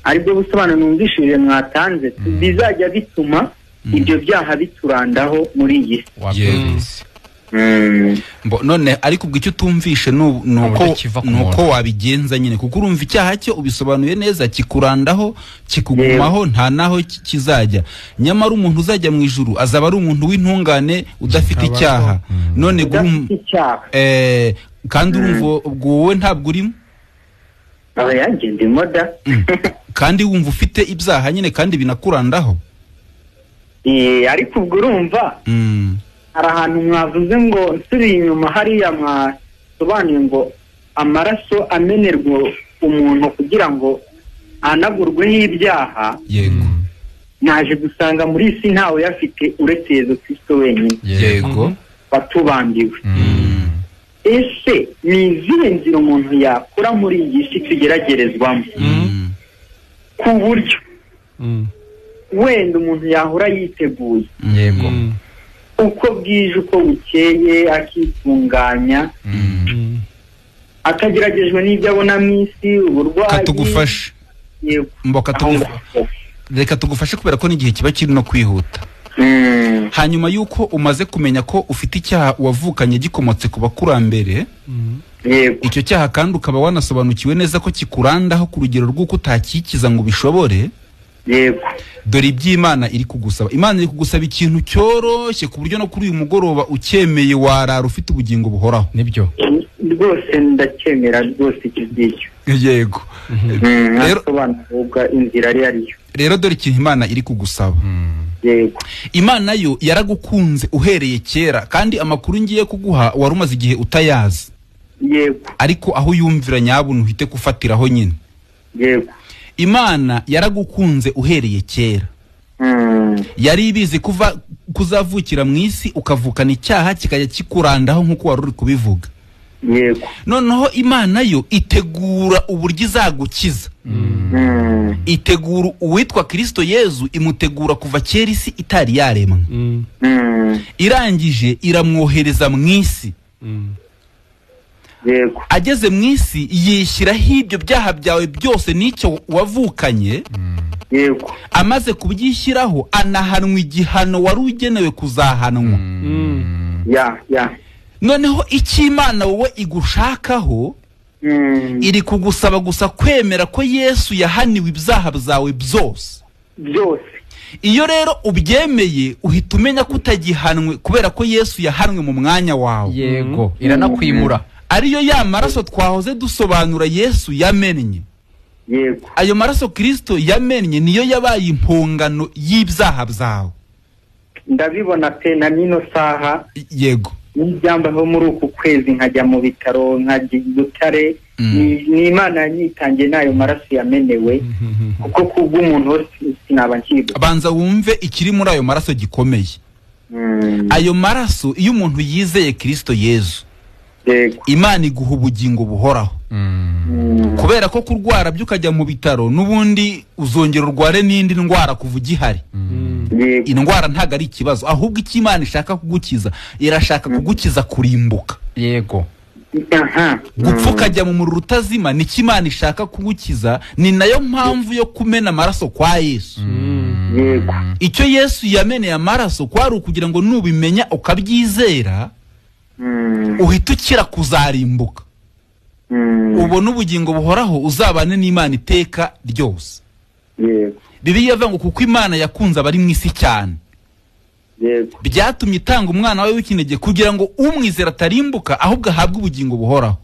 Aribyo busobanuro numvishije mwatanze bizajya bituma ibyo byaha biturandaho muri iyi si. None ariko ubwicyo tumvishe nuko wabigenza nyine, kuko urumva icyaha cyo ubisobanuye neza, kikurandaho kikugumaho nta naho kizajya. Nyamara umuntu uzajya mu ijuru azaba ari umuntu w'intungane udafite icyaha. None kandi urumva ubwo wowe ntabwo urimo? Ndimo da. Kandi wumva ufite ibyaha nyine kandi binakurandaho? Ariko ubwo urumva hari ahantu mwavuze ngo nsubira inyuma hariya mwasobanuye ngo amaraso amenerwa umuntu kugira ngo anagurweho ibyaha. Yego. Naje gusanga muri isi ntawe yafite uretse Yesu Kristo wenyine. Yego. Watubambiwe. Ese ni izihe nzira umuntu yakora muri iyi si tugeragerezwamo ku buryo wenda umuntu yahora yiteguye? Yego. Uko bwije uko bukeye akitunganya akageragejwe n'ibyo abona mu isi, uburwayi. Katugufashe. Yego. Reka tugufashe kubera ko n'igihe kiba kiri no kwihuta. Hanyuma yuko umaze kumenya ko ufite icyaha wavukanye gikomotse ku bakurambere, yego, icyo cyaha kandi ukaba wanasobanukiwe neza ko kikurandaho ku rugero rw'uko utakikiza ngo bishobore. Yego. Dore iby'Imana iri kugusaba. Imana iri kugusaba ikintu cyoroshye ku buryo no kuri uyu mugoroba ukemeye warara ufite ubugingo buhoraho. Nibyo rwose ndacyemera rwose ikizicyo. Yego. Rero sobanura inzira ariyo. Rero dore ikintu Imana iri kugusaba. yego Imana yo yaragukunze uhereye kera kandi amakuru ngiye kuguha wari umaze igihe utayazi. yego Ariko aho yumvira nyabuntu uhite kufatiraho nyine. yego Imana yaragukunze uhereye kera. Yari ibizi kuzavukira mu isi ukavukana icyaha kikajya kikurandaho nk'uko wari uri kubivuga. yego Noneho Imana yo itegura uburyo izagukiza. Itegura uwitwa Kristo Yesu, imutegura kuva kera isi itari yaremwe. Irangije iramwohereza mu isi. yego Ageze mu isi yishyiraho ibyo byaha byawe byose n'icyo wavukanye. yego Amaze kubyishyiraho anahanwa igihano wari ugenewe kuzahanwa. ya Noneho icyo Imana wowe igushakaho iri kugusaba gusa kwemera ko Yesu yahaniwe ibyaha byawe byose. Iyo rero ubyemeye uhita umenya ko utagihanwe kubera ko Yesu yahanwe mu mwanya wawe. Yego, iranakwimura. Ariyo ya maraso twahoze dusobanura Yesu yamennye. yego Ayo maraso Kristo yamennye niyo yabaye impongano y'ibyaha byawe. ndabibona pe na nino saha. Yego. N'ibyambaho muri uku kwezi nkajya mu bitaro nkajya Butare, ni Imana yanyitangiye n'ayo maraso yamenewe kuko kubw'umuntu sinaba nkibwa. Banza wumve ikiri muri ayo maraso gikomeye. Ayo maraso iyo umuntu yizeye Kristo Yesu, Imana iguha ubugingo buhoraho. Kubera ko kurwara byukajya mu bitaro n'ubundi uzongera urware n'indi ndwara kuva ugihari. Indwara ntago ari ikibazo, ahubwo icyo Imana ishaka kugukiza, irashaka kugukiza kurimbuka. Yego. Gupfa ukajya mu muriro utazima ni cyo Imana ishaka kugukiza, ni nayo mpamvu yo kumena amaraso kwa Yesu. Yego. Icyo Yesu yameneye amaraso kwari ukugira ngo nubimenya ukabyizera, uhita ukira kuzarimbuka. Ubona ubugingo buhoraho uzabane n'Imana iteka ryose. Yego. Bibiliya ivuga ngo kuko Imana yakunze abari mu isi cyane, Yego. byatumye itanga umwana wawe w'ikinege kugira ngo umwizera atarimbuka ahubwo ahabwe ubugingo buhoraho.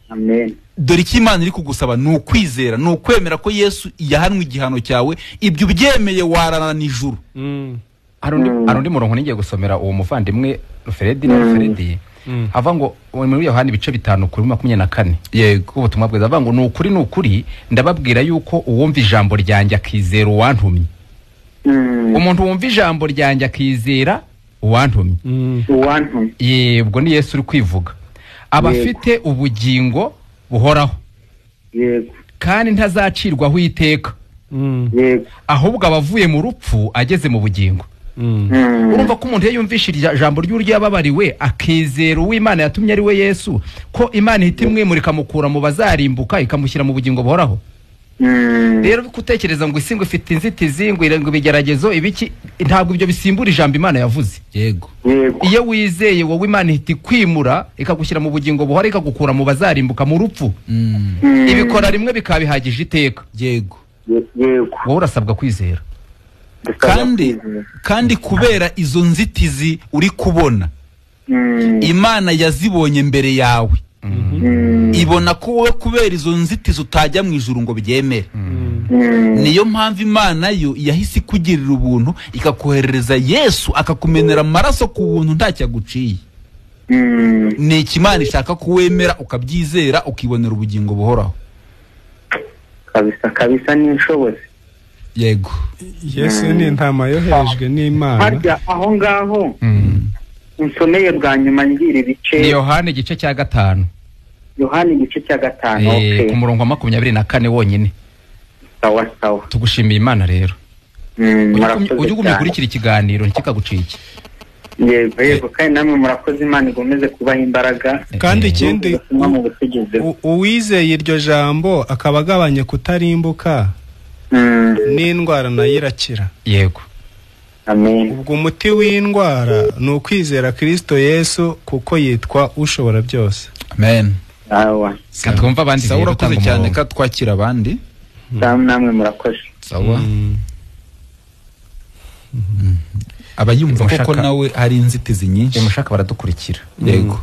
Amen. Dore icyo Imana iri kugusaba ni ukwizera, ni ukwemera ko Yesu yahanwe igihano cyawe. Ibyo byemeye warana n'ijuru. Harundi murongo ngiye gusomera uwo muvandimwe Ruferedi ava ngo muri Yohana ibice 5 kuri 24. Yego. Ubutumwa bwiza ava ngo ni ukuri ndababwira yuko uwumva ijambo ryanjye akizera uwantumye. Umuntu wumva ijambo ryanjye akizera uwantumye. Uwantumye. Yebwo ni Yesu uri kwivuga. Abafite ubugingo buhoraho. Yego. Kandi ntazacirwaho iteka. Yego. Ahubwo abavuye mu rupfu ageze mu bugingo. Urumva ko umuntu yumvisha ijambo ry'uryo yababariwe akizera uw'Imana yatumye ari we Yesu, ko Imana ihita imwimurika mukura mu bazarimbuka ikamushyira mu bugingo buhoraho. Rero kutekereza ngo isingo ifite inzitizi ngo irengo bigeragezo ibiki, ntabwo ibyo bisimbura ijambo Imana yavuze. Yego. Yego. Iyo wizeye wowe Imana ihita kwimura ikagushyira mu bugingo buhoraho ikagukura mu bazarimbuka mu rupfu. Ibikora rimwe bikabihagije iteka. Yego. Yego. Wowe urasabwa kwizera. Kandi kubera izo nzitizi uri kubona, Imana yazibonye mbere yawe. Ibona ko wowe kubera izo nzitizi utajya mu ijuru ngo byemere. Niyo mpamvu Imana yo yahise kugirira ubuntu ikakoherereza Yesu akakumenera amaraso ku buntu ntacyo aguciye. Ni Imana ishaka kuwemera ukabyizera ukibonera ubugingo buhoraho. Kabisa ni inshobozi. Yego. Yesu ni intama yoherejwe n'Imana. Harya aho ngaho unsomeye bwa nyuma ngira ibice. Ni Yohana igice cya 5. Yohana igice cya 5. Okay. Ku murongo wa 24 wonyine. Sawa. Tugushimiye Imana rero. Ujye gukurikira ikiganiro ntikikagucike. Yego kandi namwe murakoze, Imana igomeze kubaha imbaraga. Kandi ikindi uwizeye iryo jambo akaba agabanye kutarimbuka, n'indwara nayo irakira. Yego. Amen. Ubwo umuti w'indwara ni ukwizera Kristo Yesu kuko yitwa ushobora byose. Amen. Sawa. Katwumva abandi Sawa, urakoze cyane ka twakira abandi. Namwe murakoze. Sawa. Abayumva koko nawe hari inzitizi nyinshi. Mushaka baradukurikira. Yego.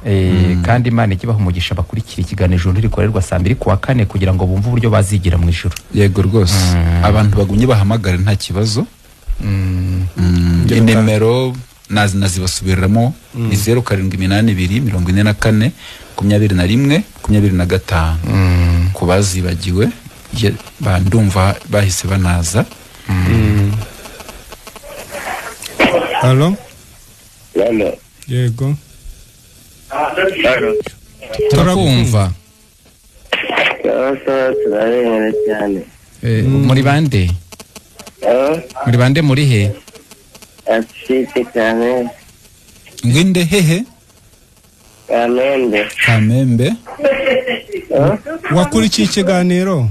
Kandi Imana ikibaha umugisha bakurikira ikiganiro rikorerwa saa 2 kuwa 4 kugira ngo bumve uburyo bazigira mu ijuru. Yego rwose. Abantu bagumye bahamagara nta kibazo. nimero nazibasubiriramo ni 0782442125 kubazibagiwe bandumva bahise banaza. Halo? Halo. Yego. turakumva. Turabashimiye cyane. Muri bande? Muri bande muri he? Afite cyane. Nginde hehe? Kamembe. Wakurikiye ikiganiro?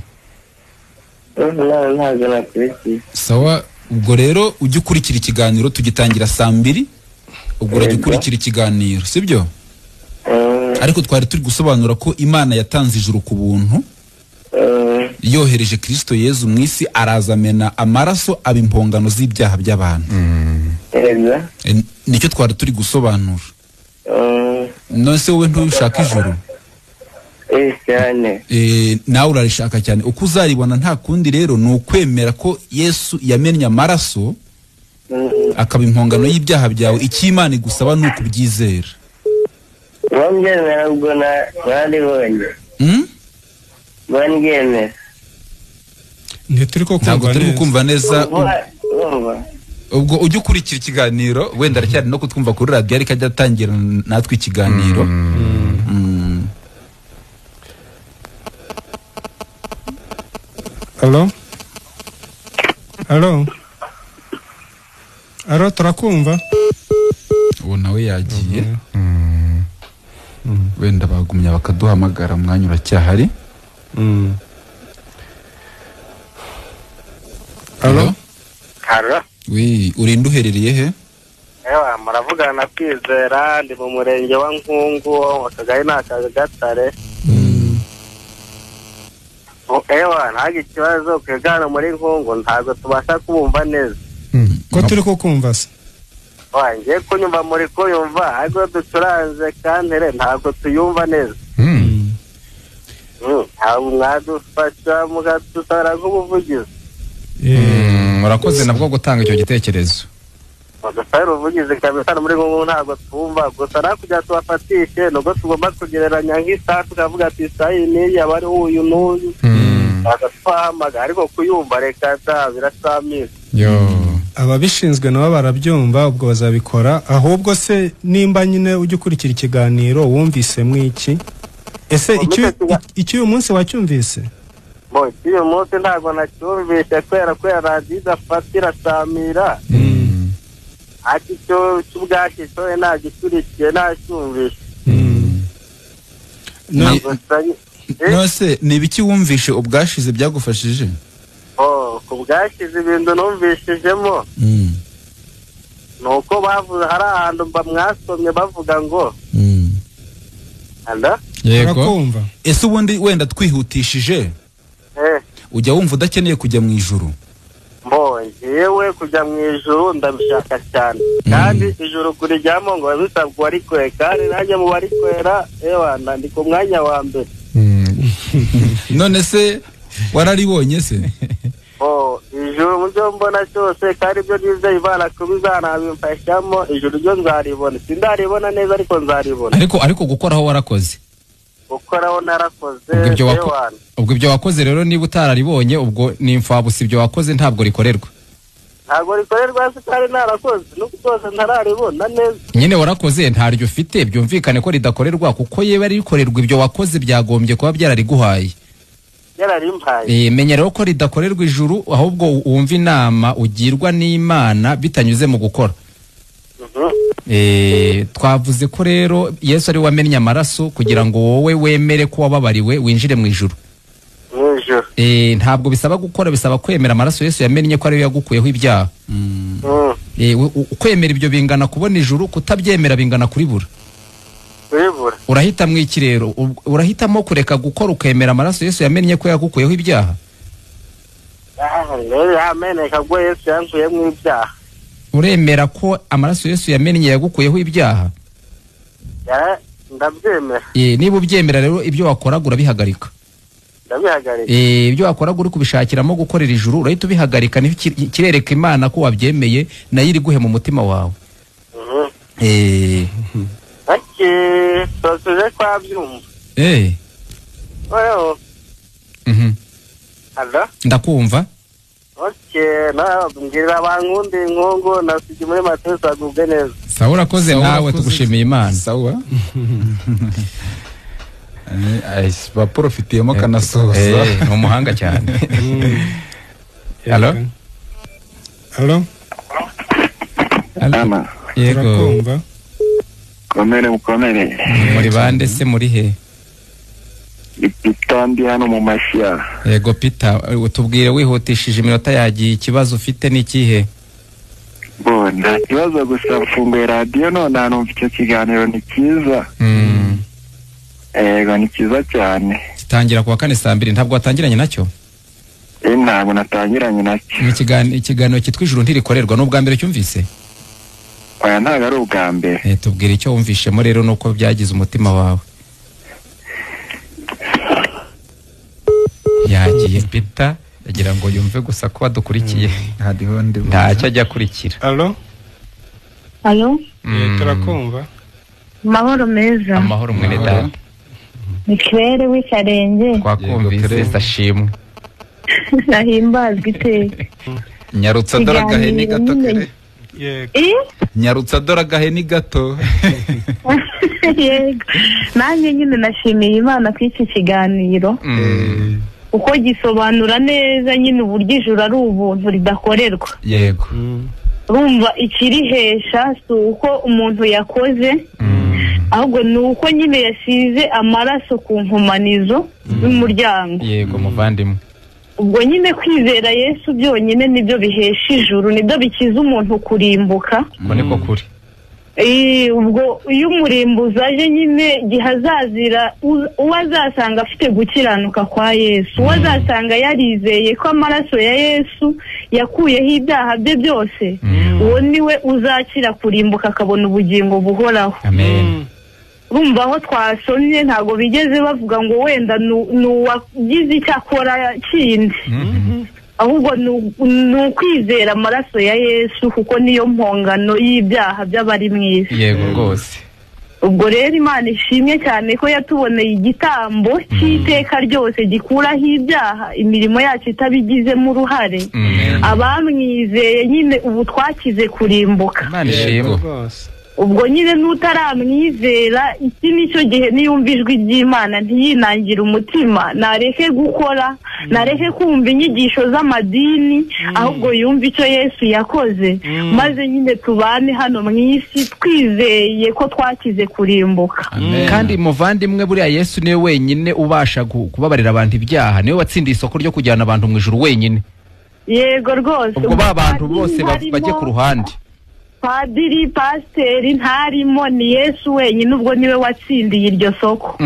Ntabwo nakurikiye. Sawa, ubwo rero ujye ukurikira ikiganiro tugitangira 2:00. Ubwo urajya ukurikira ikiganiro, sibyo? Ariko twari turi gusobanura ko Imana yatanze ijuru ku buntu. Yohereje Kristo Yesu mwisi arazamena amaraso abimpongano z'ibyaha by'abantu. Nicyo twari turi gusobanura. Nose wowe ntushaka ijuru? Cyane. Nawe urarishaka cyane. Uko uzaribona nta kundi rero ni ukwemera ko Yesu yamennye amaraso akaba impongano y'ibyaha byawe. Icyo Imana igusaba ni ukubyizera. Wambyemera ubwo naribonye. Wambyemera. Ntabwo turi kumva neza. Ubwo ujye ukurikira ikiganiro, wenda aracyari no kutwumva kuri radio ariko ajya atangira natwe ikiganiro. Halo? Halo? Halo, turakumva? Uwo nawe yagiye. Wenda bagumya bakaduhamagara, mwanya uracyahari. Halo? Halo? Oui, urinde uherereye he? Muravugana na Kwizera, ndi mu murenge wa Nkungu, akagari n'Akagatare. Ntabwo ikibazo kwigana muri Nkungu ntabwo tubasha kubumva neza. Ko turi kukumva se? Ngiye kunyumva muri kuyumva, ariko ducuranze kandi ntabwo tuyumva neza. Ntabwo mwadufasha mugadusara nk'ubuvugizi. Murakoze nabwo gutanga icyo gitekerezo. Dusara ubuvugizi kabisa muri Nkungu ntabwo twumva, gusa nakujya tubafatishe nubwo tugomba kugereranya nk'isaha tukavuga ati isaha iyi abari uyu n'uyu. Agatwahamaga ariko kuyumva reka birasamira. Ababishinzwe nabo barabyumva, ubwo bazabikora. Ahubwo se nimba nyine ujye ukurikira ikiganiro wumvise mwiki? Ese icyo uyu munsi wacyumvise? Uyu munsi ntabwo nacyumvise kubera radio idafatira samira. Ati cyo cyubwaki cyo nagikurikiye nacyumvise. Nose ni ibiki wumvishe ubwashize byagufashije? Kubwashize ibintu numvishijemo. Nuko bavuze hari ahantu mwasomye bavuga ngo. Yego. Ese ubundi wenda twihutishije? Ujya wumva udakeneye kujya mu ijuru? Yewe kujya mu ijuru ndabishaka cyane. Kandi ijuru kurijyamo ngo bisabwa ari kwe, kandi nanjye mu bari kwera ndi ku mwanya wa mbere. None se wararibonye se? Ijuru mu byo mbona cyose kandi ibyo nizeye Imana kubizana bimfashamo, ijuru ryo nzaribona. Sindaribona neza ariko nzaribona. Ariko gukoraho warakoze? Gukoraho narakoze. Ubwo ibyo wakoze rero niba utararibonye ubwo ni imfabusi, ibyo wakoze ntabwo rikorerwa. Ntabwo rikorerwa se kandi narakoze, nuko rwose ntararibona neza. Nyine warakoze ntaryo ufite, byumvikane ko ridakorerwa, kuko yewe rikorerwa ibyo wakoze byagombye kuba byarariguhaye. Menya rero ko ridakorerwa ijuru, ahubwo wumva inama ugirwa n'Imana bitanyuze mu gukora. Twavuze ko rero Yesu ari wamennye amaraso kugira ngo wowe wemere ko wababariwe winjire mu ijuru. Ntabwo bisaba gukora, bisaba kwemera amaraso Yesu yamennye ko ari yagukuyeho ibyaha. Kwemera ibyo bingana kubona ijuru, kutabyemera bingana kuribura. Urahita mwiki rero? Urahitamo kureka gukora ukemera amaraso Yesu yamennye ko yagukuyeho ibyaha? Uremera ko amaraso Yesu yamennye yagukuyeho ibyaha? Ndabyemera. Niba ubyemera rero ibyo wakoraga urabihagarika. ndabihagarika. Ibyo wakoraga uri kubishakiramo gukorera ijuru urahita ubihagarika kirereka Imana ko wabyemeye nayo iri guhe mu mutima wawe. Ake sosoje kwa byumva. Oyo. Ada? Ndakumva. Mbwira abankundi nkongo nasije muri Matesa agubwe neza. Sawa urakoze nawe tugushimiye Imana. Sawa. Baprofitiyemo kanasoza. Ni umuhanga cyane. Hello? Ama. Yego. Mukomere. Muri bande se muri he? Itandi hano mu Mashyira. Yego Peter, utubwire wihutishije iminota yagiye ikibazo ufite n'ikihe? Nta kibazo gusa mfunguye radio none numva icyo kiganiro ni cyiza. Ni cyiza cyane. Kitangira kuwa 4 saa 2 ntabwo watangiranye nacyo? Ntabwo natangiranye nacyo. Ni ikiganiro cyitwa ijuru ntirikorerwa n'ubwa mbere cyumvise? Oya ntabwo ari ubwa mbere. Tubwire icyo wumvishemo rero nuko byagize umutima wawe. Yagiye Peter yagira ngo yumve gusa ko badukurikiye. Ntacyo ajya kurikira. Allo? Turakumva. Amahoro meza. Amahoro mwene data. Ni Claire w'Ikarenge. Twakumvise sashimwe. Nahimbazwe iteka. Nyarutsa dora gaheni gato kere. Nyarutsa dora gaheni gato. Yego. Nanjye nyine nashimiye Imana ku iki kiganiro. Uko gisobanura neza nyine uburyo ijuru ari ubuntu ridakorerwa. Yego. Urumva ikirihesha si uko umuntu yakoze, ahubwo ni uko nyine yasize amaraso ku nkomanizo y'umuryango. Yego muvandimwe. Ubwo nyine kwizera Yesu byonyine nibyo bihesha ijuru, nibyo bikiza umuntu kurimbuka. Ko niko kuri. Ubwo iyo umurimbuzi aje nyine gihazazira uwazasanga afite gukiranuka kwa Yesu, uwazasanga yarizeye ko amaraso ya Yesu yakuyeho ibyaha bye byose, uwo niwe uzakira kurimbuka akabona ubugingo buhoraho. Amen. Urumva aho twasomye ntago bigeze bavuga ngo wenda nuwagize icyo akora kindi, ahubwo ni ukwizera amaraso ya Yesu kuko niyo mpongano y'ibyaha by'abari mu isi. Yego rwose. Ubwo rero Imana ishimye cyane ko yatuboneye igitambo cy'iteka ryose gikuraho ibyaha, imirimo yacu itabigizemo uruhare. Abamwizeye nyine ubu twakize kurimbuka. Imana ishimwe. Ubwo nyine n'utaramwizera iki nicyo gihe niyumva ijwi ry'Imana ntiyinangire umutima, nareke gukora, nareke kumva inyigisho z'amadini, ahubwo yumva icyo Yesu yakoze, maze nyine tubane hano mu isi twizeye ko twakize kurimbuka. Kandi muvandimwe buriya Yesu niwe wenyine ubasha kubabarira abantu ibyaha, niwe watsindiye isoko ryo kujyana abantu mu ijuru wenyine. Yego rwose. Ubwo abantu bose bajye ku ruhande. Padiri, pasiteri ntarimo, ni Yesu wenyine, ubwo niwe watsindiye iryo soko.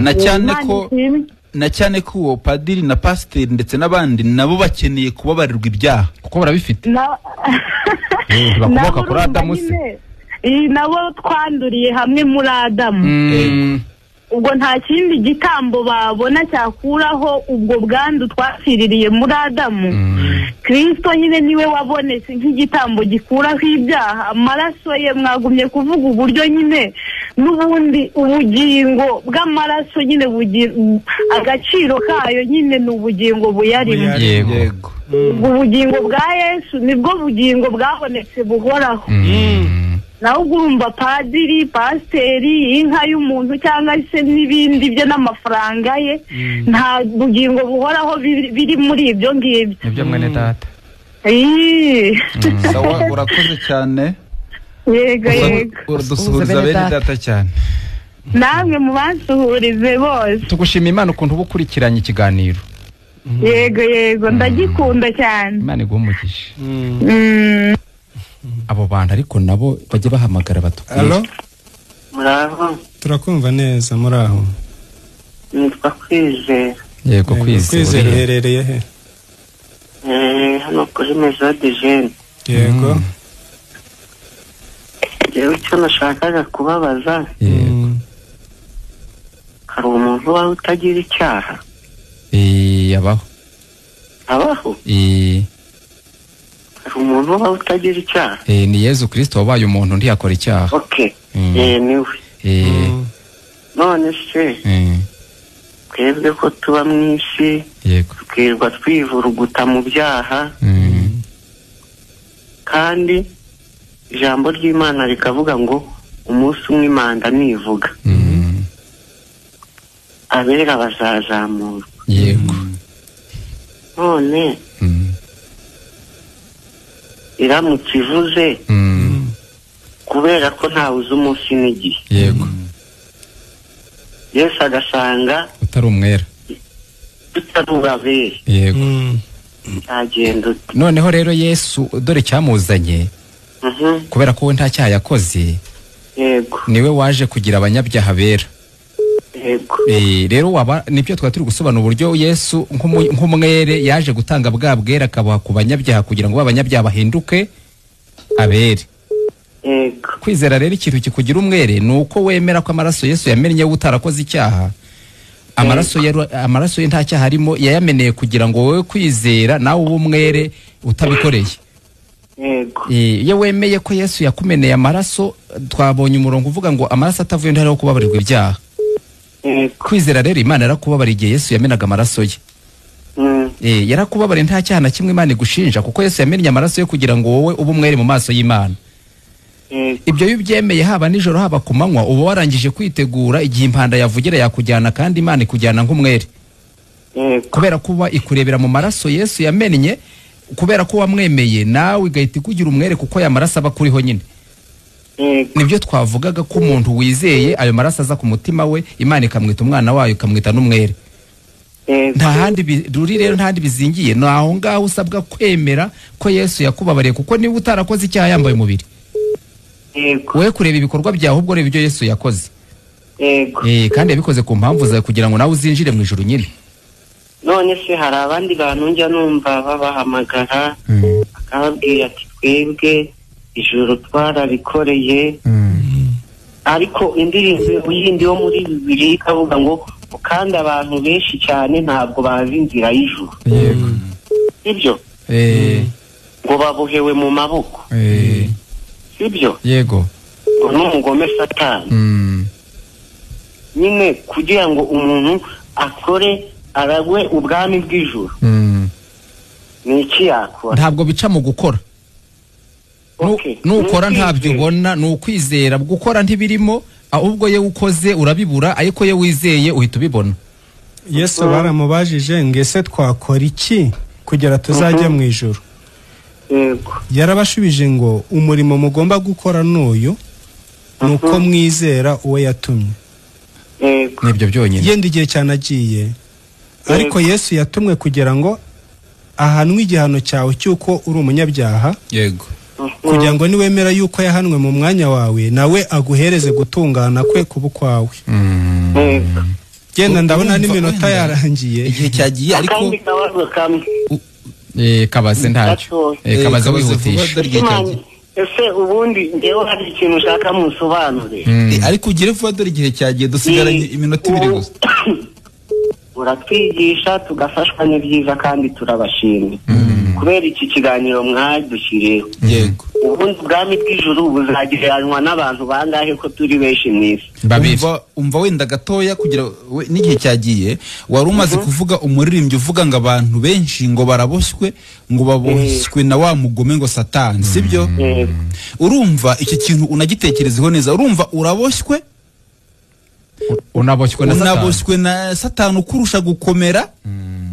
Na cyane ko uwo padiri na pasiteri ndetse n'abandi nabo bakeneye kubabarirwa ibyaha kuko barabifite. Bakomoka kuri Adamu se. Nabo twanduriye hamwe muri Adamu. Ubwo nta kindi gitambo babona cyakuraho ubwo bwandu twasiririye muri Adamu. Kristo nyine niwe wabonetse nk'igitambo gikuraho ibyaha, amaraso ye mwagumye kuvuga uburyo nyine n'ubundi ubugingo bw'amaraso nyine agaciro kayo nyine ni ubugingo buyarimo. Yego. Ubugingo bwa Yesu nibwo bugingo bwabonetse buhoraho. Naho urumva padiri, pasiteri, inka y'umuntu cyangwa se n'ibindi bye n'amafaranga ye, nta bugingo buhoraho biri muri ibyo ngibyo. Ibyo mwene data. Sawa, urakoze cyane. Yego. Dusuhuriza bene data cyane. Namwe mubansuhurize bose. Tugushima Imana ukuntu ubukurikiranye ikiganiro. Yego ndagikunda cyane. Imana iguhumugishe. Abo bantu ariko nabo bajye bahamagara batubwire. Allo? Muraho. Turakumva neza muraho. Nitwa Kwizera. Yego Kwizera uherereye he? Hano kuri Maison de Jeune. Yego. Jewe icyo nashakaga kubabaza. Yego. Hari umuntu wawe utagira icyaha? abaho hari umuntu uba utagira icyaha. Ni Yesu Kristo wabaye umuntu ntiyakora icyaha. Okay. Niwe. None se twebwe ko tuba mu isi twirwa twivuruguta mu byaha, kandi ijambo ry'Imana rikavuga ngo umunsi umwe Imana nivuga abera bazazamurwa. Yego. None iramutse ivuze kubera ko ntawe uzi umunsi n'igihe. Yego. Yesu agasanga utari umwera, utari urabera. Yego. Agenda. Noneho rero Yesu dore cyamuzanye kubera ko we nta cyaha yakoze. Yego. Niwe waje kugira abanyabyaha bera. Yego. Rero waba nibyo twaturi gusobanura uburyo Yesu nk'umwere yaje gutanga bwa bwera akabaha ku banyabyaha kugira ngo abanyabyaha bahinduke abere. Yego. Kwizera rero ikintu kikugira umwere nuko wemera ko amaraso Yesu yamennye utarakoze icyaha. Amaraso ye nta cyaha harimo, yayameneye kugira ngo wowe kwizera nawe ubumwere utabikoreye. Yego. Iyo wemeye ko Yesu yakumeneye amaraso, twabonye umurongo uvuga ngo amaraso atavuye ntariho kubabarirwa ibyaha. Kwizera rero Imana yarakubabariye igihe Yesu yamenaga amaraso ye. Yarakubabariye nta cyaha na kimwe Imana igushinja kuko Yesu yamennye amaraso ye kugira ngo wowe ubumwere mu maso y'Imana. Ibyo yubyemeye haba nijoro haba ku manywa uba warangije kwitegura igihe impanda yavugira yakujyana kandi Imana ikujyana nk'umwere. Kubera kuba ikurebera mu maraso Yesu yamennye, kubera ko wamwemeye nawe igahita ikugira umwere kuko ya maraso aba kuriho nyine. Nibyo twavugaga ko umuntu wizeye ayo maraso aza ku mutima we, Imana ikamwita umwana wayo ikamwita n'umwere. Nta handi ruri rero, nta handi bizingiye. Naho ngaho usabwa kwemera ko Yesu yakubabariye kuko niba utarakoze icyaha yambaye umubiri. We kureba ibikorwa byawe ahubwo reba ibyo Yesu yakoze. Kandi yabikoze ku mpamvu zawe kugira ngo nawe uzinjire mu ijuru nyine. None se hari abandi bantu njya numva babahamagara akababwira ati twebwe ijuru twararikoreye, ariko indirimbo yindi yo muri Bibiliya ikavuga ngo kandi abantu benshi cyane ntabwo bazi inzira y'ijuru. Yego. Sibyo? Ngo babohewe mu maboko. Sibyo? Yego. N'umugome Satani. Nyine kugira ngo umuntu akore aragwe ubwami bw'ijuru. Ni iki yakora? Ntabwo bica mu gukora. Nukora ntabyo ubona, ni ukwizera. Gukora ntibirimo, ahubwo ye ukoze urabibura, ariko ye wizeye uhita ubibona. Yesu baramubajije ngo ese twakora iki kugira tuzajya mu ijuru? Yarabashubije ngo umurimo mugomba gukora n'uyu, nuko mwizera uwo yatumye. Nibyo byonyine. Yenda igihe cyanagiye, ariko Yesu yatumwe kugira ngo ahanwe igihano cyawe cyuko uri umunyabyaha. Yego. Kugira ngo niwemera yuko yahanwe mu mwanya wawe, nawe aguhereze gutungana kwe kuba kwawe. Genda ndabona n'iminota yarangiye. Igihe cyagiye ariko kabaze ntacyo. Kabaze wihutisha. Ese ubundi ngewe hari ikintu ushaka musobanure. Ariko ugire vuba dore igihe cyagiye dusigaranye iminota 2 gusa. Uratwigisha tugafashwa n'ibyiza kandi turabashimiye. Kubera iki kiganiro mwadushyiriyeho. Yego. Ubundi ubwami bw'ijuru buzagiranwa n'abantu bangahe ko turi benshi mwisi? Umva wenda gatoya kugira n'igihe cyagiye wari umaze kuvuga umuririmbyi uvuga ngo abantu benshi ngo baraboshywe ngo baboshywe na wa mugome ngo Satani, sibyo? Urumva iki kintu unagitekerezeho neza. Urumva uraboshywe, unaboshywe na Satani ukurusha gukomera.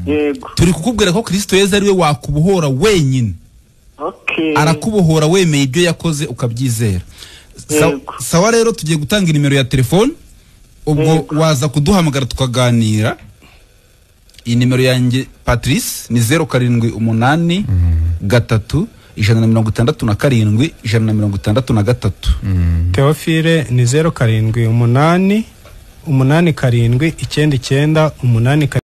Yego. Turi kukubwira ko Kristo Yesu ari we wakubohora wenyine. Arakubohora wemeye ibyo yakoze ukabyizera. Sawa rero tugiye gutanga nimero ya telefone, ubwo waza kuduhamagara tukaganira. Iyi nimero yanjye Patrice ni 078 3 167 163. Theophile ni 078 8 7 9 9 8.